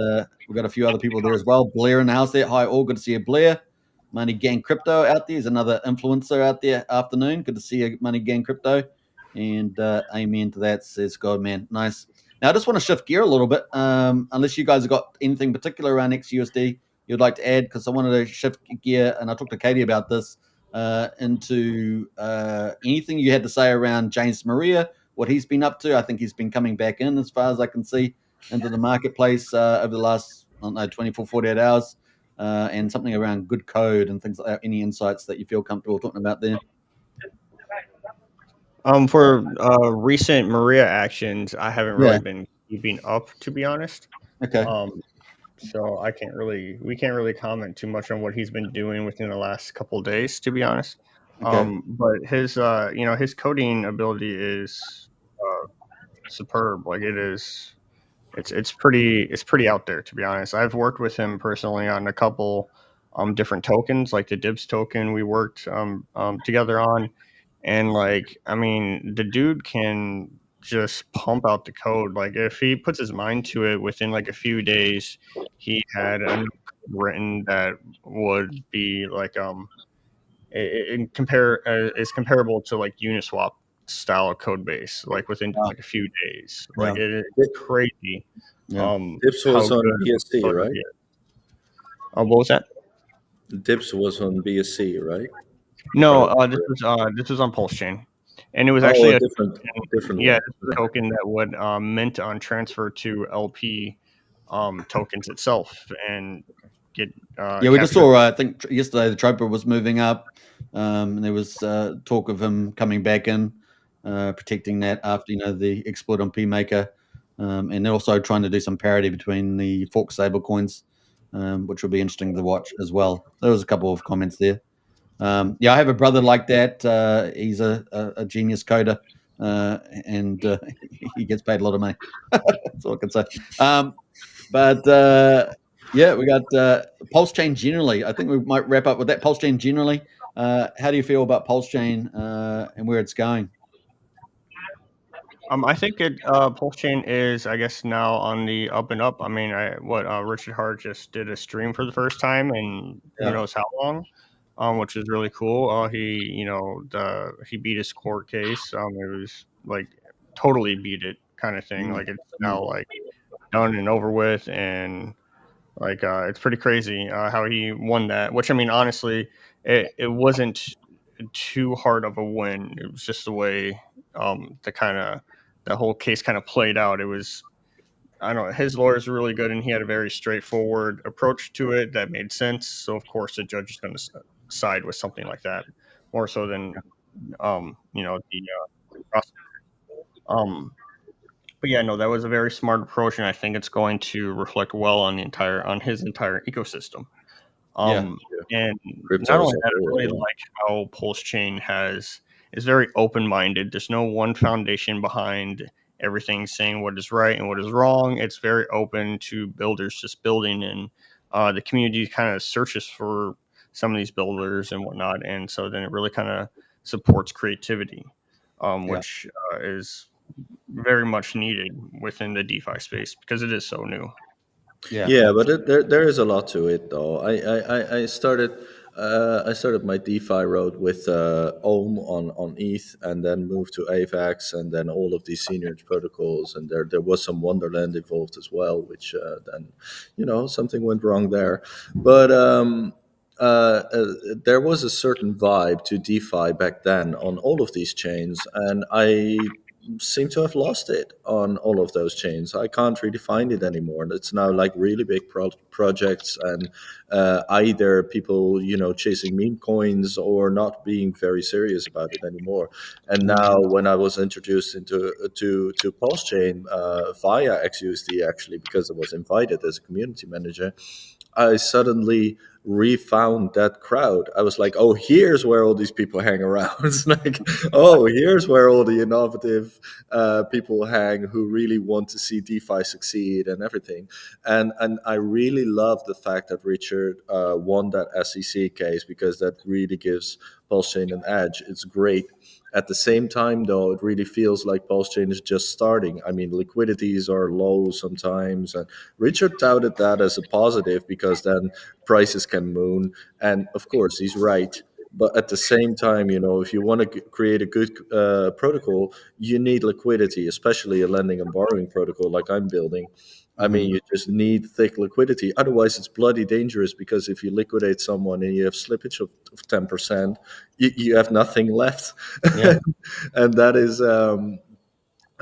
we've got a few other people there as well. Blair in the house there. Hi, all. Good to see you, Blair. Money Gang Crypto out there is another influencer out there. Afternoon. Good to see you, Money Gang Crypto. And amen to that, says God, man. Nice. Now, I just want to shift gear a little bit, unless you guys have got anything particular around XUSD you'd like to add, because I wanted to shift gear, and I talked to Katie about this, into anything you had to say around James Maria, what he's been up to. I think he's been coming back in, as far as I can see, into the marketplace over the last, I don't know, 24, 48 hours, and something around good code and things like that. Any insights that you feel comfortable talking about there? For recent Maria actions, I haven't really been keeping up, to be honest. Okay. so we can't really comment too much on what he's been doing within the last couple of days, to be honest. Okay. But his his coding ability is superb. Like it is, it's pretty out there, to be honest. I've worked with him personally on a couple different tokens, like the Dibs token we worked together on, and like I mean the dude can just pump out the code. Like if he puts his mind to it, within like a few days he had a new code written that would be like is comparable to like Uniswap style code base, like within Wow. like a few days. Yeah. Like it's crazy. Yeah. Dips How was on good BSC, code right? he is. What was that? Dips was on BSC, right? No, Or- this was on PulseChain, and it was oh, actually a a different yeah, one. this was a token that would mint on transfer to LP tokens itself and get Yeah, we just captured. saw. I think yesterday the Troper was moving up, and there was talk of him coming back in, protecting that after the exploit on PMaker, and they're also trying to do some parity between the fork stable coins, which will be interesting to watch as well. There was a couple of comments there. Yeah, I have a brother like that. He's a genius coder, and he gets paid a lot of money. That's all I can say. But yeah, we got PulseChain generally. I think we might wrap up with that. PulseChain generally. How do you feel about PulseChain and where it's going? I think PulseChain is, I guess, now on the up and up. I mean, Richard Hart just did a stream for the first time in Yeah. who knows how long, which is really cool. He beat his court case. It was like totally beat it kind of thing. Like it's now like done and over with, and like it's pretty crazy how he won that. Which I mean, honestly, it wasn't too hard of a win. It was just the way the whole case kind of played out. It was, I don't know, his lawyers were really good, and he had a very straightforward approach to it that made sense. So of course the judge is going to side with something like that more so than the prosecutor. Um, but yeah, no, that was a very smart approach, and I think it's going to reflect well on his entire ecosystem. Yeah. And Crypto not as only a that, I whole, really yeah. like how PulseChain is very open minded. There's no one foundation behind everything saying what is right and what is wrong. It's very open to builders just building, and the community kind of searches for some of these builders and whatnot. And so then it really kind of supports creativity, which is very much needed within the DeFi space because it is so new. Yeah, but there is a lot to it, though. I started my DeFi road with Ohm on ETH, and then moved to AVAX, and then all of these senior protocols, and there was some Wonderland involved as well, which then something went wrong there, but there was a certain vibe to DeFi back then on all of these chains, and I seem to have lost it on all of those chains. I can't really find it anymore. It's now like really big projects, and either people chasing meme coins or not being very serious about it anymore. And now when I was introduced to PulseChain via XUSD, actually, because I was invited as a community manager, I suddenly refound that crowd. I was like, oh, here's where all these people hang around. It's like, oh, here's where all the innovative people hang who really want to see DeFi succeed and everything. And I really love the fact that Richard won that SEC case, because that really gives PulseChain an edge. It's great. At the same time, though, it really feels like PulseChain is just starting. I mean, liquidities are low sometimes, and Richard touted that as a positive because then prices can moon. And of course, he's right. But at the same time, if you want to create a good protocol, you need liquidity, especially a lending and borrowing protocol like I'm building. I mean, you just need thick liquidity. Otherwise, it's bloody dangerous, because if you liquidate someone and you have slippage of 10%, you have nothing left. Yeah. And that is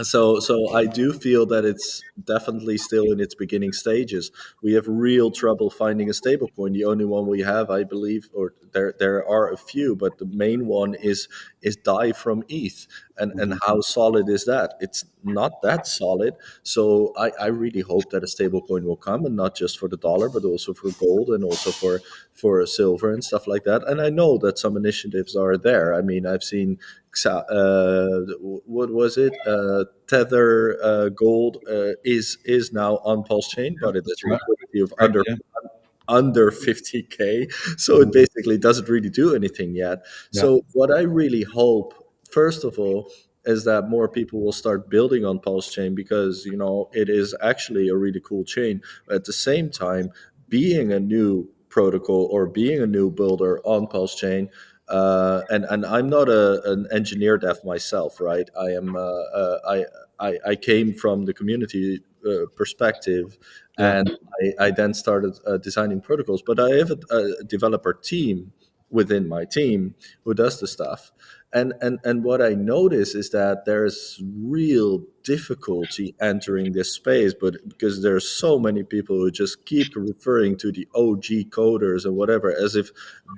so I do feel that it's definitely still in its beginning stages. We have real trouble finding a stablecoin. The only one we have, I believe, or there are a few, but the main one is is DAI from ETH. And how solid is that? It's not that solid. So I really hope that a stablecoin will come, and not just for the dollar, but also for gold and also for silver and stuff like that. And I know that some initiatives are there. I mean, I've seen what was it? Tether Gold is now on PulseChain, but it has a Right. liquidity of Correct, yeah. under 50K. So it basically doesn't really do anything yet. Yeah. So what I really hope, first of all, is that more people will start building on PulseChain, because it is actually a really cool chain. At the same time, being a new protocol or being a new builder on PulseChain, and I'm not an engineer dev myself, right? I am I came from the community perspective, Yeah. and I then started designing protocols. But I have a developer team within my team who does the stuff. And what I notice is that there's real difficulty entering this space, but because there's so many people who just keep referring to the OG coders and whatever as if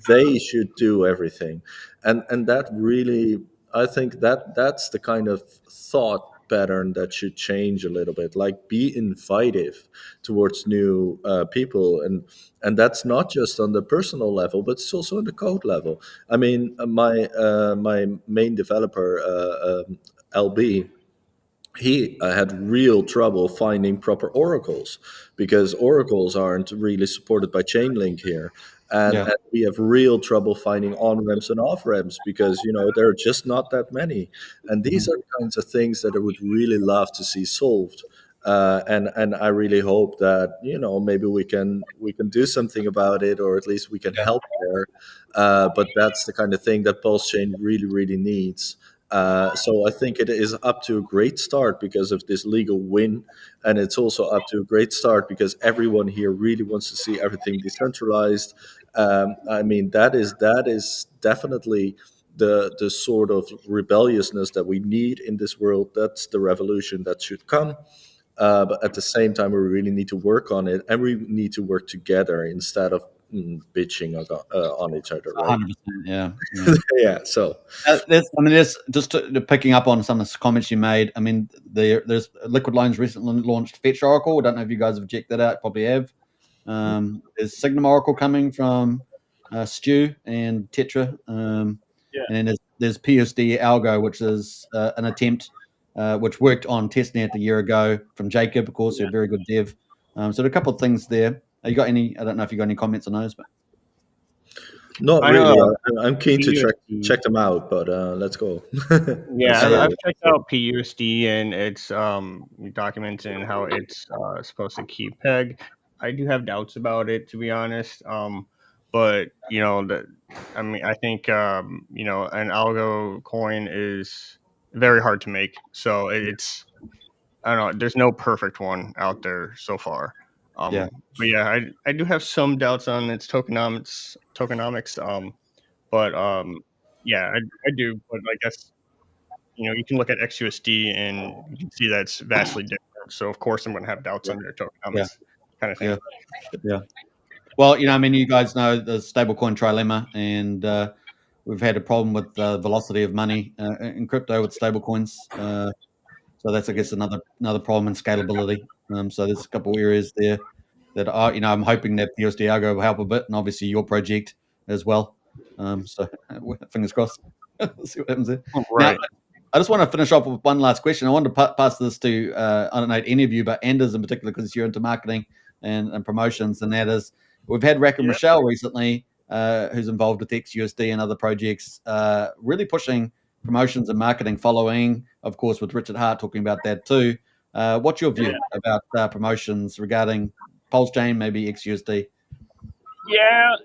they should do everything. And that really, I think that's the kind of thought pattern that should change a little bit, like be invitive towards new people. And that's not just on the personal level, but it's also on the code level. I mean, my main developer, LB, he had real trouble finding proper oracles, because oracles aren't really supported by Chainlink here. And, Yeah. and we have real trouble finding on ramps and off ramps, because there are just not that many. And these are the kinds of things that I would really love to see solved. And I really hope that maybe we can do something about it, or at least we can Yeah. help there. But that's the kind of thing that PulseChain really, really needs. So I think it is up to a great start because of this legal win, and it's also up to a great start because everyone here really wants to see everything decentralized. I mean, that is definitely the sort of rebelliousness that we need in this world. That's the revolution that should come. But at the same time, we really need to work on it, and we need to work together instead of bitching on each other, right? 100%. Yeah. Yeah. Yeah. So. There's just picking up on some of the comments you made. I mean, there's Liquid Loans recently launched Fetch Oracle. I don't know if you guys have checked that out. Probably have. There's Signum Oracle coming from Stu and Tetra, Yeah. and then there's PUSD ALGO, which is an attempt which worked on testnet a year ago from Jacob, of course, a very good dev. So there are a couple of things there. You got any? I don't know if you got any comments on those, but Not I really. know I'm keen to PUSD. check them out, but let's go. Yeah, Let's hear I've it. checked out PUSD and its documents and how it's supposed to keep peg. I do have doubts about it, to be honest. But I mean, I think an algo coin is very hard to make. So it's I don't know. There's no perfect one out there so far. yeah, But yeah, I do have some doubts on its tokenomics. But yeah, I do. But I guess you can look at XUSD and you can see that it's vastly different. So of course I'm going to have doubts yeah, on their yeah, tokenomics, kind of thing. yeah, yeah. Well, I mean, you guys know the stablecoin trilemma, and we've had a problem with the velocity of money in crypto with stablecoins. So that's, I guess, another problem in scalability. So there's a couple of areas there that are, I'm hoping that PUSD Argo will help a bit, and obviously your project as well. So fingers crossed. Let's see what happens there. Now, Right. I just want to finish off with one last question. I wanted to pass this to, I don't know any of you, but Anders in particular, because you're into marketing and promotions, and that is, we've had Rack and Yeah. Rochelle recently, who's involved with XUSD and other projects, really pushing promotions and marketing, following, of course, with Richard Hart talking about that too. What's your view about promotions regarding PulseChain, maybe XUSD? Yeah,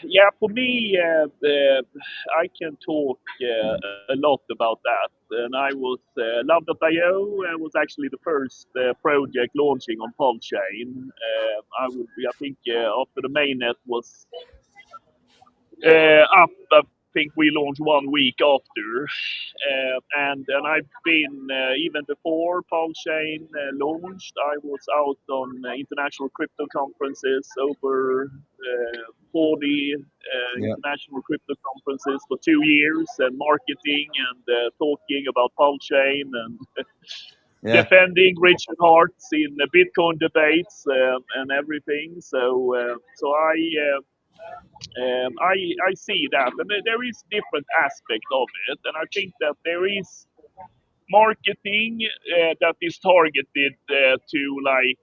yeah. For me, I can talk a lot about that. And I was Love.io was actually the first project launching on PulseChain. I think after the mainnet was up think we launched 1 week after, and I've been even before PulseChain launched. I was out on international crypto conferences, over 40 international crypto conferences for 2 years, and marketing and talking about PulseChain and defending Richard Hart's in the Bitcoin debates and everything. So I see that, and there is different aspect of it, and I think that there is marketing that is targeted to like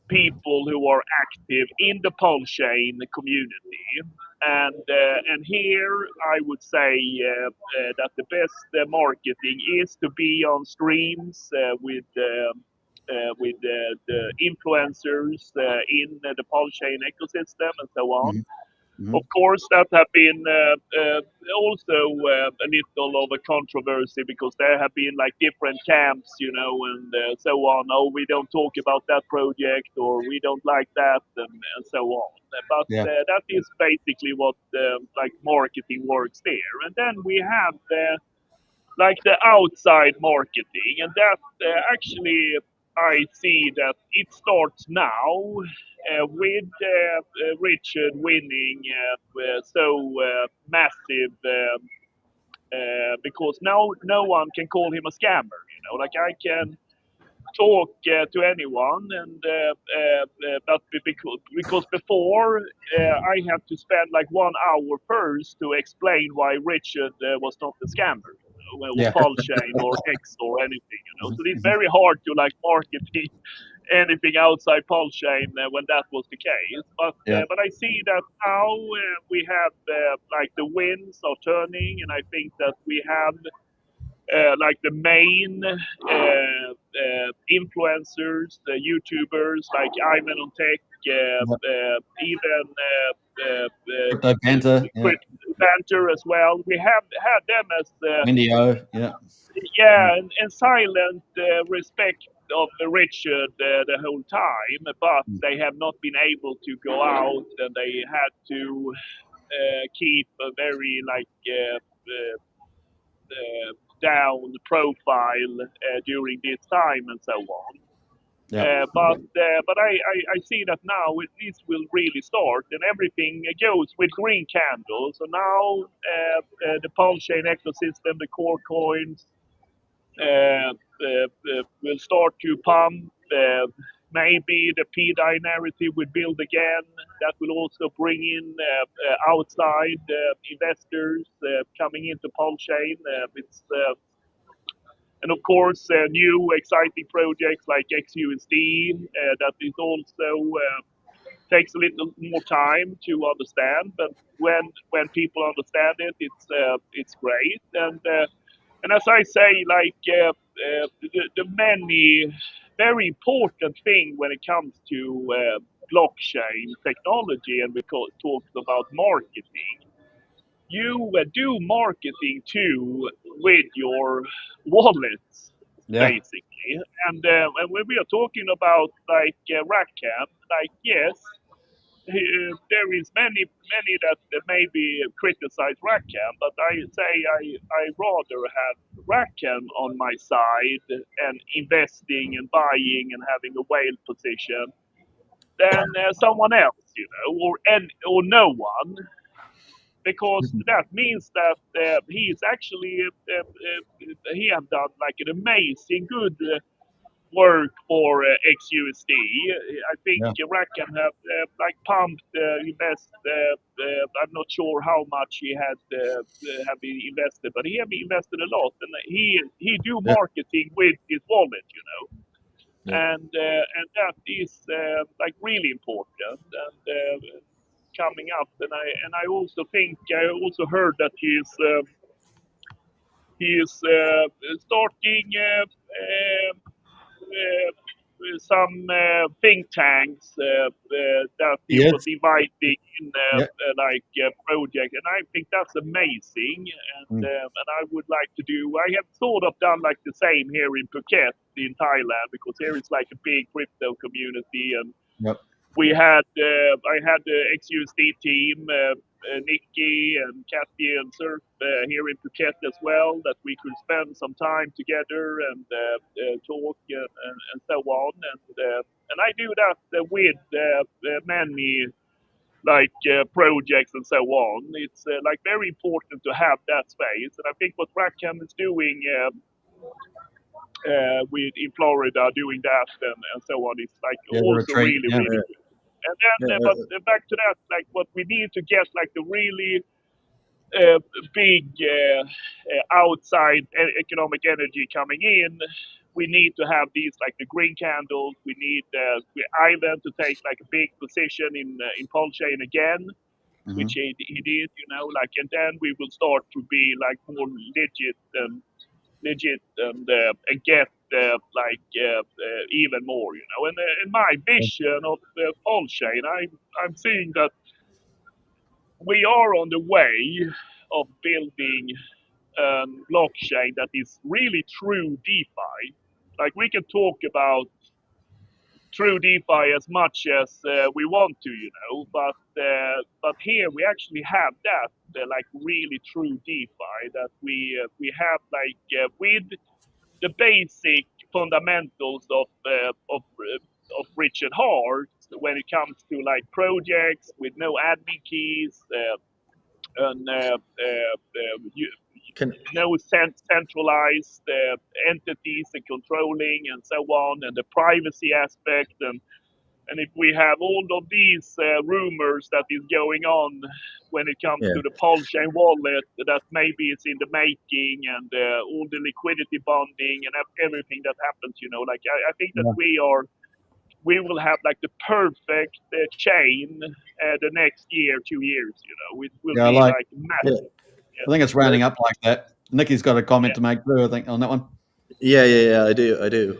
people who are active in the PulseChain community, and here I would say that the best marketing is to be on streams with the influencers in the PulseChain ecosystem and so on. Of course, that have been also a little of a controversy, because there have been like different camps, and so on. Oh, we don't talk about that project, or we don't like that, and so on. But that is basically what like marketing works there. And then we have like the outside marketing, and that actually I see that it starts now with Richard winning so massive, because now no one can call him a scammer. Like I can talk to anyone, and but because before I had to spend like 1 hour first to explain why Richard was not a scammer, or PulseChain or X or anything. So it's very hard to like market anything outside PulseChain when that was the case. But I see that now we have like the winds are turning, and I think that we have like the main influencers, YouTubers like Ivan on Tech, even Banter as well. We have had them as Indio, and silent respect of Richard the whole time, but they have not been able to go out, and they had to keep a very like down profile during this time and so on. But I see that now this will really start, and everything goes with green candles. So now the PulseChain ecosystem, the core coins, will start to pump. Maybe the PDI narrative will build again. That will also bring in outside investors coming into PulseChain. And of course, new exciting projects like XUSD that is also takes a little more time to understand. But when people understand it, it's great. And as I say, like the many very important thing when it comes to blockchain technology, and we talked about marketing. You do marketing too with your wallets, basically. And when we are talking about like Rackcam, like yes, there is many that maybe criticize Rackcam, but I say I rather have Rackcam on my side and investing and buying and having a whale position than someone else, or no one. Because that means that he is actually he have done like an amazing good work for XUSD. I think Rackham have like pumped invest. I'm not sure how much he had have invested, but he have invested a lot, and he do marketing with his wallet, and that is like really important and coming up. And I also think I also heard that he is starting some think tanks that he was inviting in like project, and I think that's amazing. And I would like to do. I have sort of done like the same here in Phuket in Thailand, because here is like a big crypto community, and we had I had the XUSD team Nikki and Kathy and Surf here in Phuket as well, that we could spend some time together and talk and so on. And I do that with many like projects and so on. It's like very important to have that space. And I think what Rackham is doing with in Florida, doing that and so on, is like Yeah, the also retreat. really Yeah. really good. And then, Yeah, but back to that, like what we need to get, like the really big outside economic energy coming in. We need to have these like the green candles. We need Ivan to take like a big position in PulseChain again, Mhm. which he did, you know, like, and then we will start to be like more legit and get even more, you know. And in my vision of PulseChain, I'm seeing that we are on the way of building a blockchain that is really true DeFi. Like we can talk about true DeFi as much as we want to, you know, but here we actually have that like really true DeFi that we have like with the basic fundamentals of Richard Hart when it comes to like projects with no admin keys and can no centralized entities and controlling and so on, and the privacy aspect. And if we have all of these rumors that is going on when it comes yeah. to the PulseChain wallet, that maybe it's in the making, and all the liquidity bonding and everything that happens, you know, like I think that we will have like the perfect chain the next year, 2 years, you know, it will Yeah, be like like Yeah. massive. I think it's rounding up like that. Nikki's got a comment to make too, I think, on that one. Yeah, I do.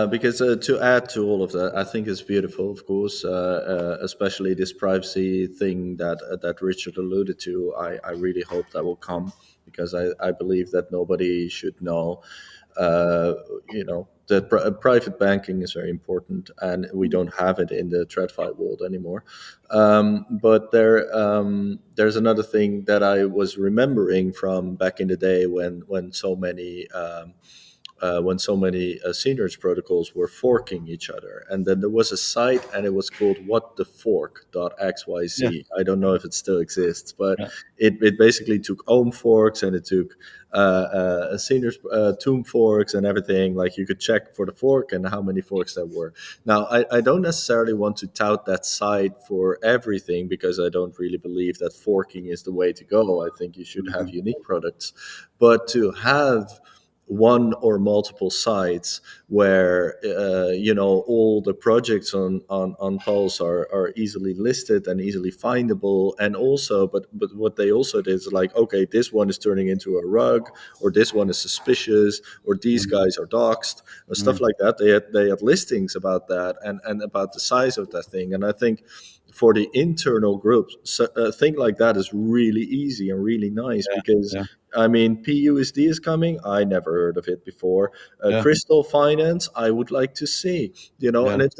Because to add to all of that, I think it's beautiful, of course, especially this privacy thing that Richard alluded to. I really hope that will come, because I believe that nobody should know. That private banking is very important, and we don't have it in the TradFi world anymore. But there's another thing that I was remembering from back in the day when so many Synergy protocols were forking each other. And then there was a site, and it was called whatthefork.xyz. Yeah. I don't know if it still exists, but Yeah. it basically took ohm forks, and it took Synergy tomb forks and everything. Like, you could check for the fork and how many forks there were. Now, I don't necessarily want to tout that site for everything, because I don't really believe that forking is the way to go. I think you should have unique products. But to have one or multiple sites where all the projects on Pulse are easily listed and easily findable, and also but what they also did is like, okay, this one is turning into a rug, or this one is suspicious, or these guys are doxed, or stuff like that. They had listings about that, and about the size of that thing. And I think for the internal groups, a thing like that is really easy and really nice, because I mean, PUSD is coming. I never heard of it before. Crystal Finance, I would like to see. And if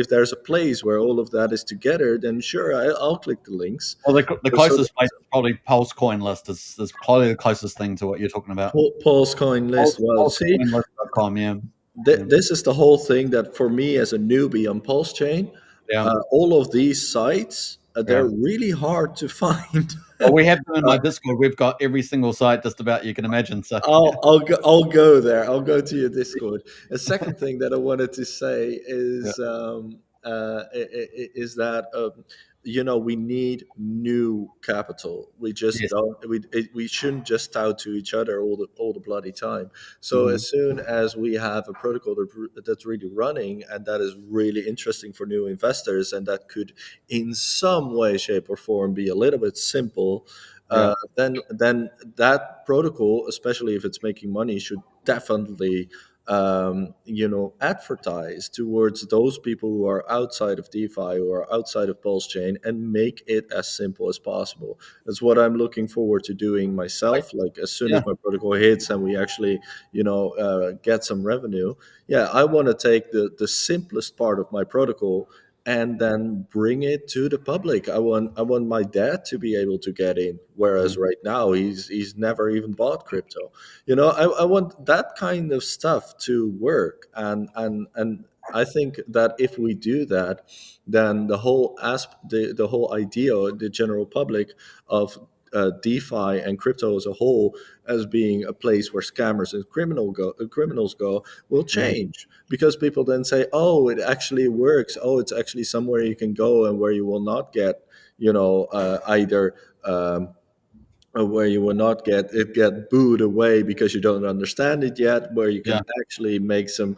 there's a place where all of that is together, then sure, I'll click the links. Well, the closest place is probably PulseCoin list is probably the closest thing to what you're talking about. PulseCoin list. Well, see, PulseCoinlist.com, yeah. This is the whole thing that for me as a newbie on PulseChain, all of these sites, they're really hard to find. Well, we have them in my Discord. We've got every single site just about you can imagine. So I'll go there. I'll go to your Discord. A second thing that I wanted to say is that we need new capital. We just don't. We shouldn't just tout to each other all the bloody time. So as soon as we have a protocol that's really running, and that is really interesting for new investors, and that could in some way, shape, or form be a little bit simple, then that protocol, especially if it's making money, should definitely advertise towards those people who are outside of DeFi or outside of PulseChain, and make it as simple as possible. That's what I'm looking forward to doing myself. Like, as soon as my protocol hits and we actually get some revenue, I want to take the simplest part of my protocol and then bring it to the public. I want my dad to be able to get in, whereas right now he's never even bought crypto. I want that kind of stuff to work, and I think that if we do that, then the whole idea, the general public of DeFi and crypto as a whole, as being a place where scammers and criminals go, will change, because people then say, "Oh, it actually works. Oh, it's actually somewhere you can go and where you will not get, either." Where you will not get booed away because you don't understand it yet, where you can actually make some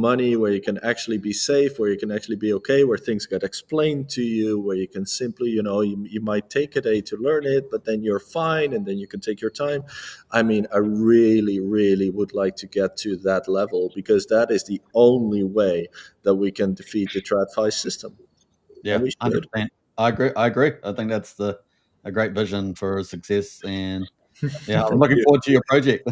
money, where you can actually be safe, where you can actually be okay, where things get explained to you, where you can simply, you might take a day to learn it, but then you're fine, and then you can take your time. I mean, I really, really would like to get to that level, because that is the only way that we can defeat the TradFi system. Yeah, and we should. 100%. I agree. I think that's a great vision for success, and yeah, I'm looking forward to your project.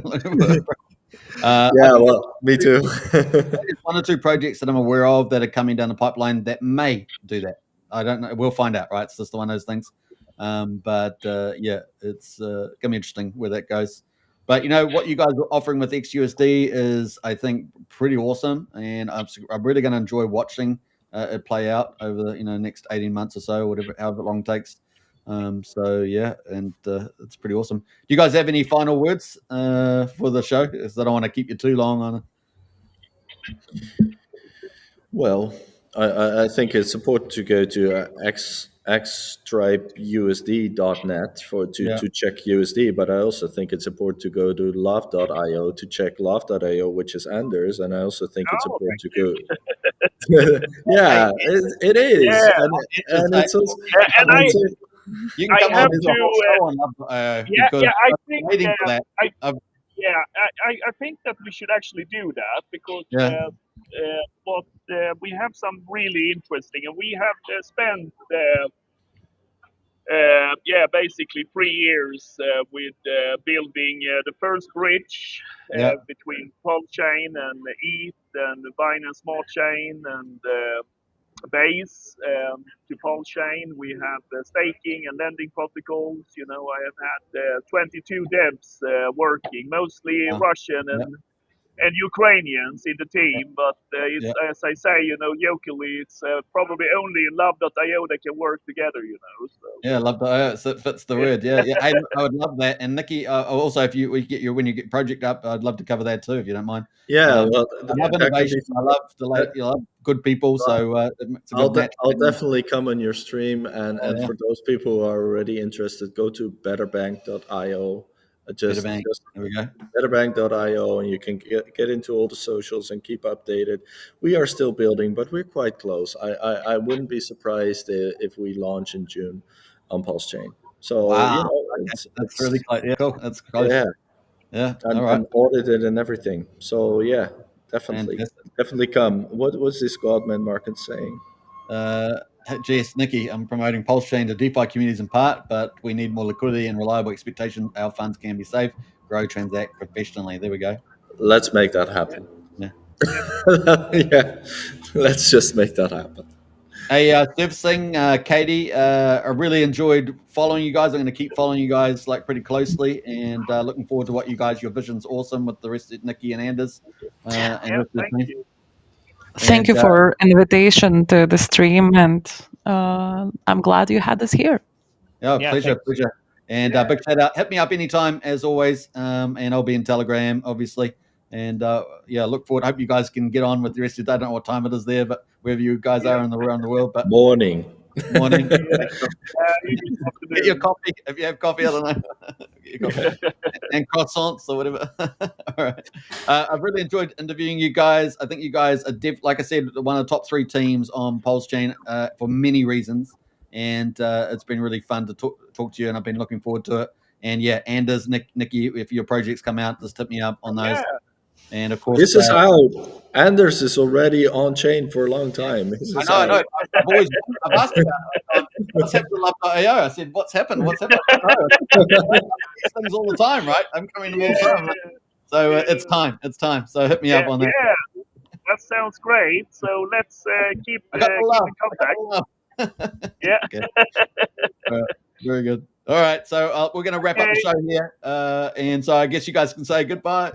Well, me too. There's one or two projects that I'm aware of that are coming down the pipeline that may do that. I don't know. We'll find out, right? It's just one of those things. But it's going to be interesting where that goes. But what you guys are offering with XUSD is, I think, pretty awesome, and I'm really going to enjoy watching it play out over the next 18 months or so, however long it takes. And it's pretty awesome. Do you guys have any final words for the show? Because I don't want to keep you too long on it. Well, I think it's important to go to xstripusd.net to check USD, but I also think it's important to go to love.io to check love.io, which is Anders, and I also think it's important to go. It is. Yeah. And it's also. And you can come I have on to. because I think. I'm waiting for that. I think that we should actually do that, because we have some really interesting, and we have spent basically 3 years with building the first bridge between PulseChain and ETH and Binance Smart Chain and Base to PulseChain. We have staking and lending protocols. I have had 22 devs working, mostly Russian and Ukrainians in the team, but as I say, locally, it's probably only in love.io that can work together, So. Yeah, love.io, so it fits the word. Yeah. I would love that. And Nikki, also, if when you get project up, I'd love to cover that too, if you don't mind. Yeah, I love innovation. I love good people. So it's a good match. I'll definitely come on your stream, and for those people who are already interested, go to betterbank.io. There we go. Betterbank.io, and you can get into all the socials and keep updated. We are still building, but we're quite close. I wouldn't be surprised if we launch in June on PulseChain. So wow. That's really close. Yeah, cool. That's close. Yeah. All right. And audited and everything. So yeah, definitely come. What's this Godman market saying? GS Nikki, I'm promoting PulseChain to DeFi communities in part, but we need more liquidity and reliable expectation. Our funds can be safe, grow, transact professionally. There we go. Let's make that happen. Yeah. Let's just make that happen. Hey, Singh, Katie, I really enjoyed following you guys. I'm going to keep following you guys pretty closely, and looking forward to what your vision's awesome with the rest of Nikki and Anders. Thank you. Thank you for invitation to the stream, and I'm glad you had us here. Pleasure. And big shout out. Hit me up anytime, as always, and I'll be in Telegram, obviously. And look forward. I hope you guys can get on with the rest of the day. I don't know what time it is there, but wherever you guys are around the world. But morning. Get your coffee if you have coffee. I don't know. Get your coffee. And croissants or whatever. All right. I've really enjoyed interviewing you guys. I think you guys are, like I said, one of the top 3 teams on PulseChain for many reasons. And it's been really fun to talk to you, and I've been looking forward to it. And Anders, Nikki, if your projects come out, just hit me up on those. And of course, this is out. Anders is already on chain for a long time. I know. I've asked about what's happened to Love.io. I said, what's happened? These things all the time, right? I'm coming to all the time. So it's time. So hit me up on that. that sounds great. So let's keep I got the keep love. in I got contact. the love. Yeah. Okay. All right. Very good. All right. So we're going to wrap up the Okay. show here. And so I guess you guys can say goodbye.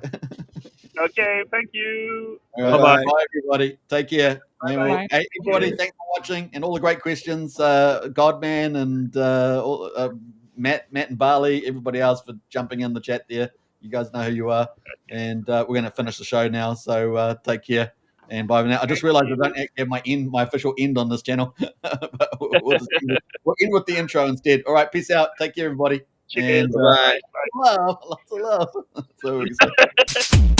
Okay. Thank you. All right. Bye-bye. Bye, everybody. Take care. And Bye. hey, everybody, Cheers. thanks for watching and all the great questions. Godman and Matt and Barley, everybody else for jumping in the chat there. You guys know who you are. And we're going to finish the show now. So take care. And bye for now. I just realized I don't actually have my official end on this channel. But we'll end with the intro instead. All right. Peace out. Take care, everybody. Cheers. And Bye. love. Lots of love. That's what we can say.